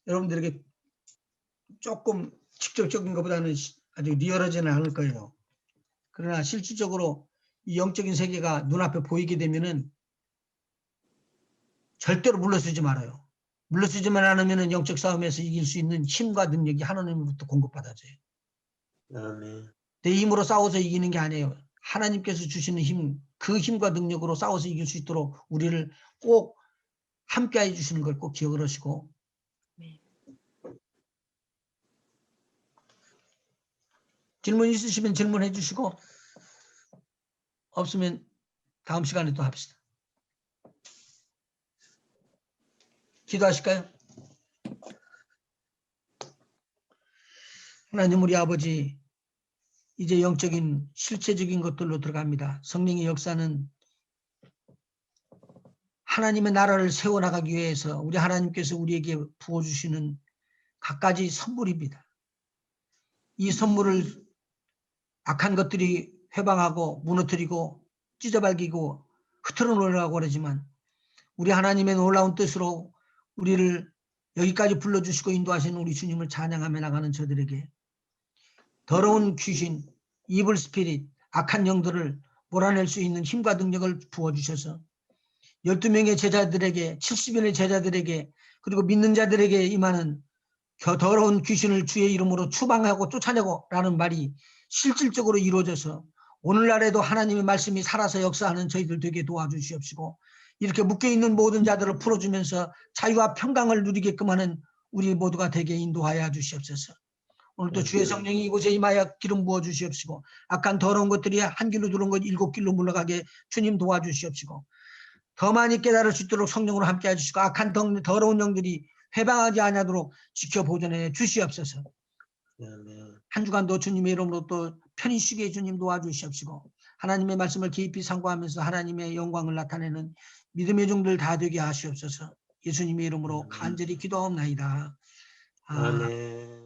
여러분들에게 조금 직접적인 것보다는 아주 리얼하지는 않을 거예요. 그러나 실질적으로 이 영적인 세계가 눈앞에 보이게 되면은 절대로 물러서지 말아요. 물러서지만 않으면 영적 싸움에서 이길 수 있는 힘과 능력이 하나님으로부터 공급받아져요. 아멘. 내 힘으로 싸워서 이기는 게 아니에요. 하나님께서 주시는 힘, 그 힘과 능력으로 싸워서 이길 수 있도록 우리를 꼭 함께해 주시는 걸 꼭 기억을 하시고. 질문 있으시면 질문해 주시고, 없으면 다음 시간에 또 합시다. 기도하실까요? 하나님 우리 아버지, 이제 영적인 실체적인 것들로 들어갑니다. 성령의 역사는 하나님의 나라를 세워나가기 위해서 우리 하나님께서 우리에게 부어주시는 갖가지 선물입니다. 이 선물을 악한 것들이 회방하고 무너뜨리고 찢어발기고 흐트러 놓으려고 그러지만, 우리 하나님의 놀라운 뜻으로 우리를 여기까지 불러주시고 인도하시는 우리 주님을 찬양하며 나가는 저들에게 더러운 귀신, 이블 스피릿, 악한 영들을 몰아낼 수 있는 힘과 능력을 부어주셔서 12명의 제자들에게, 70인의 제자들에게, 그리고 믿는 자들에게 임하는 더러운 귀신을 주의 이름으로 추방하고 쫓아내고 라는 말이 실질적으로 이루어져서 오늘날에도 하나님의 말씀이 살아서 역사하는 저희들 되게 도와주시옵시고, 이렇게 묶여있는 모든 자들을 풀어주면서 자유와 평강을 누리게끔 하는 우리 모두가 되게 인도하여 주시옵소서. 오늘도 주의 성령이 이곳에 임하여 기름 부어 주시옵시고, 악한 더러운 것들이 한 길로 들어온 것 7길로 물러가게 주님 도와주시옵시고, 더 많이 깨달을 수 있도록 성령으로 함께 해주시고, 악한 더러운 영들이 회방하지 아니하도록 지켜 보존해 주시옵소서. 한 주간도 주님의 이름으로 또 편히 쉬게 주님 도와주시옵시고, 하나님의 말씀을 깊이 상고하면서 하나님의 영광을 나타내는 믿음의 종들 다 되게 하시옵소서. 예수님의 이름으로 간절히 기도하옵나이다. 아멘.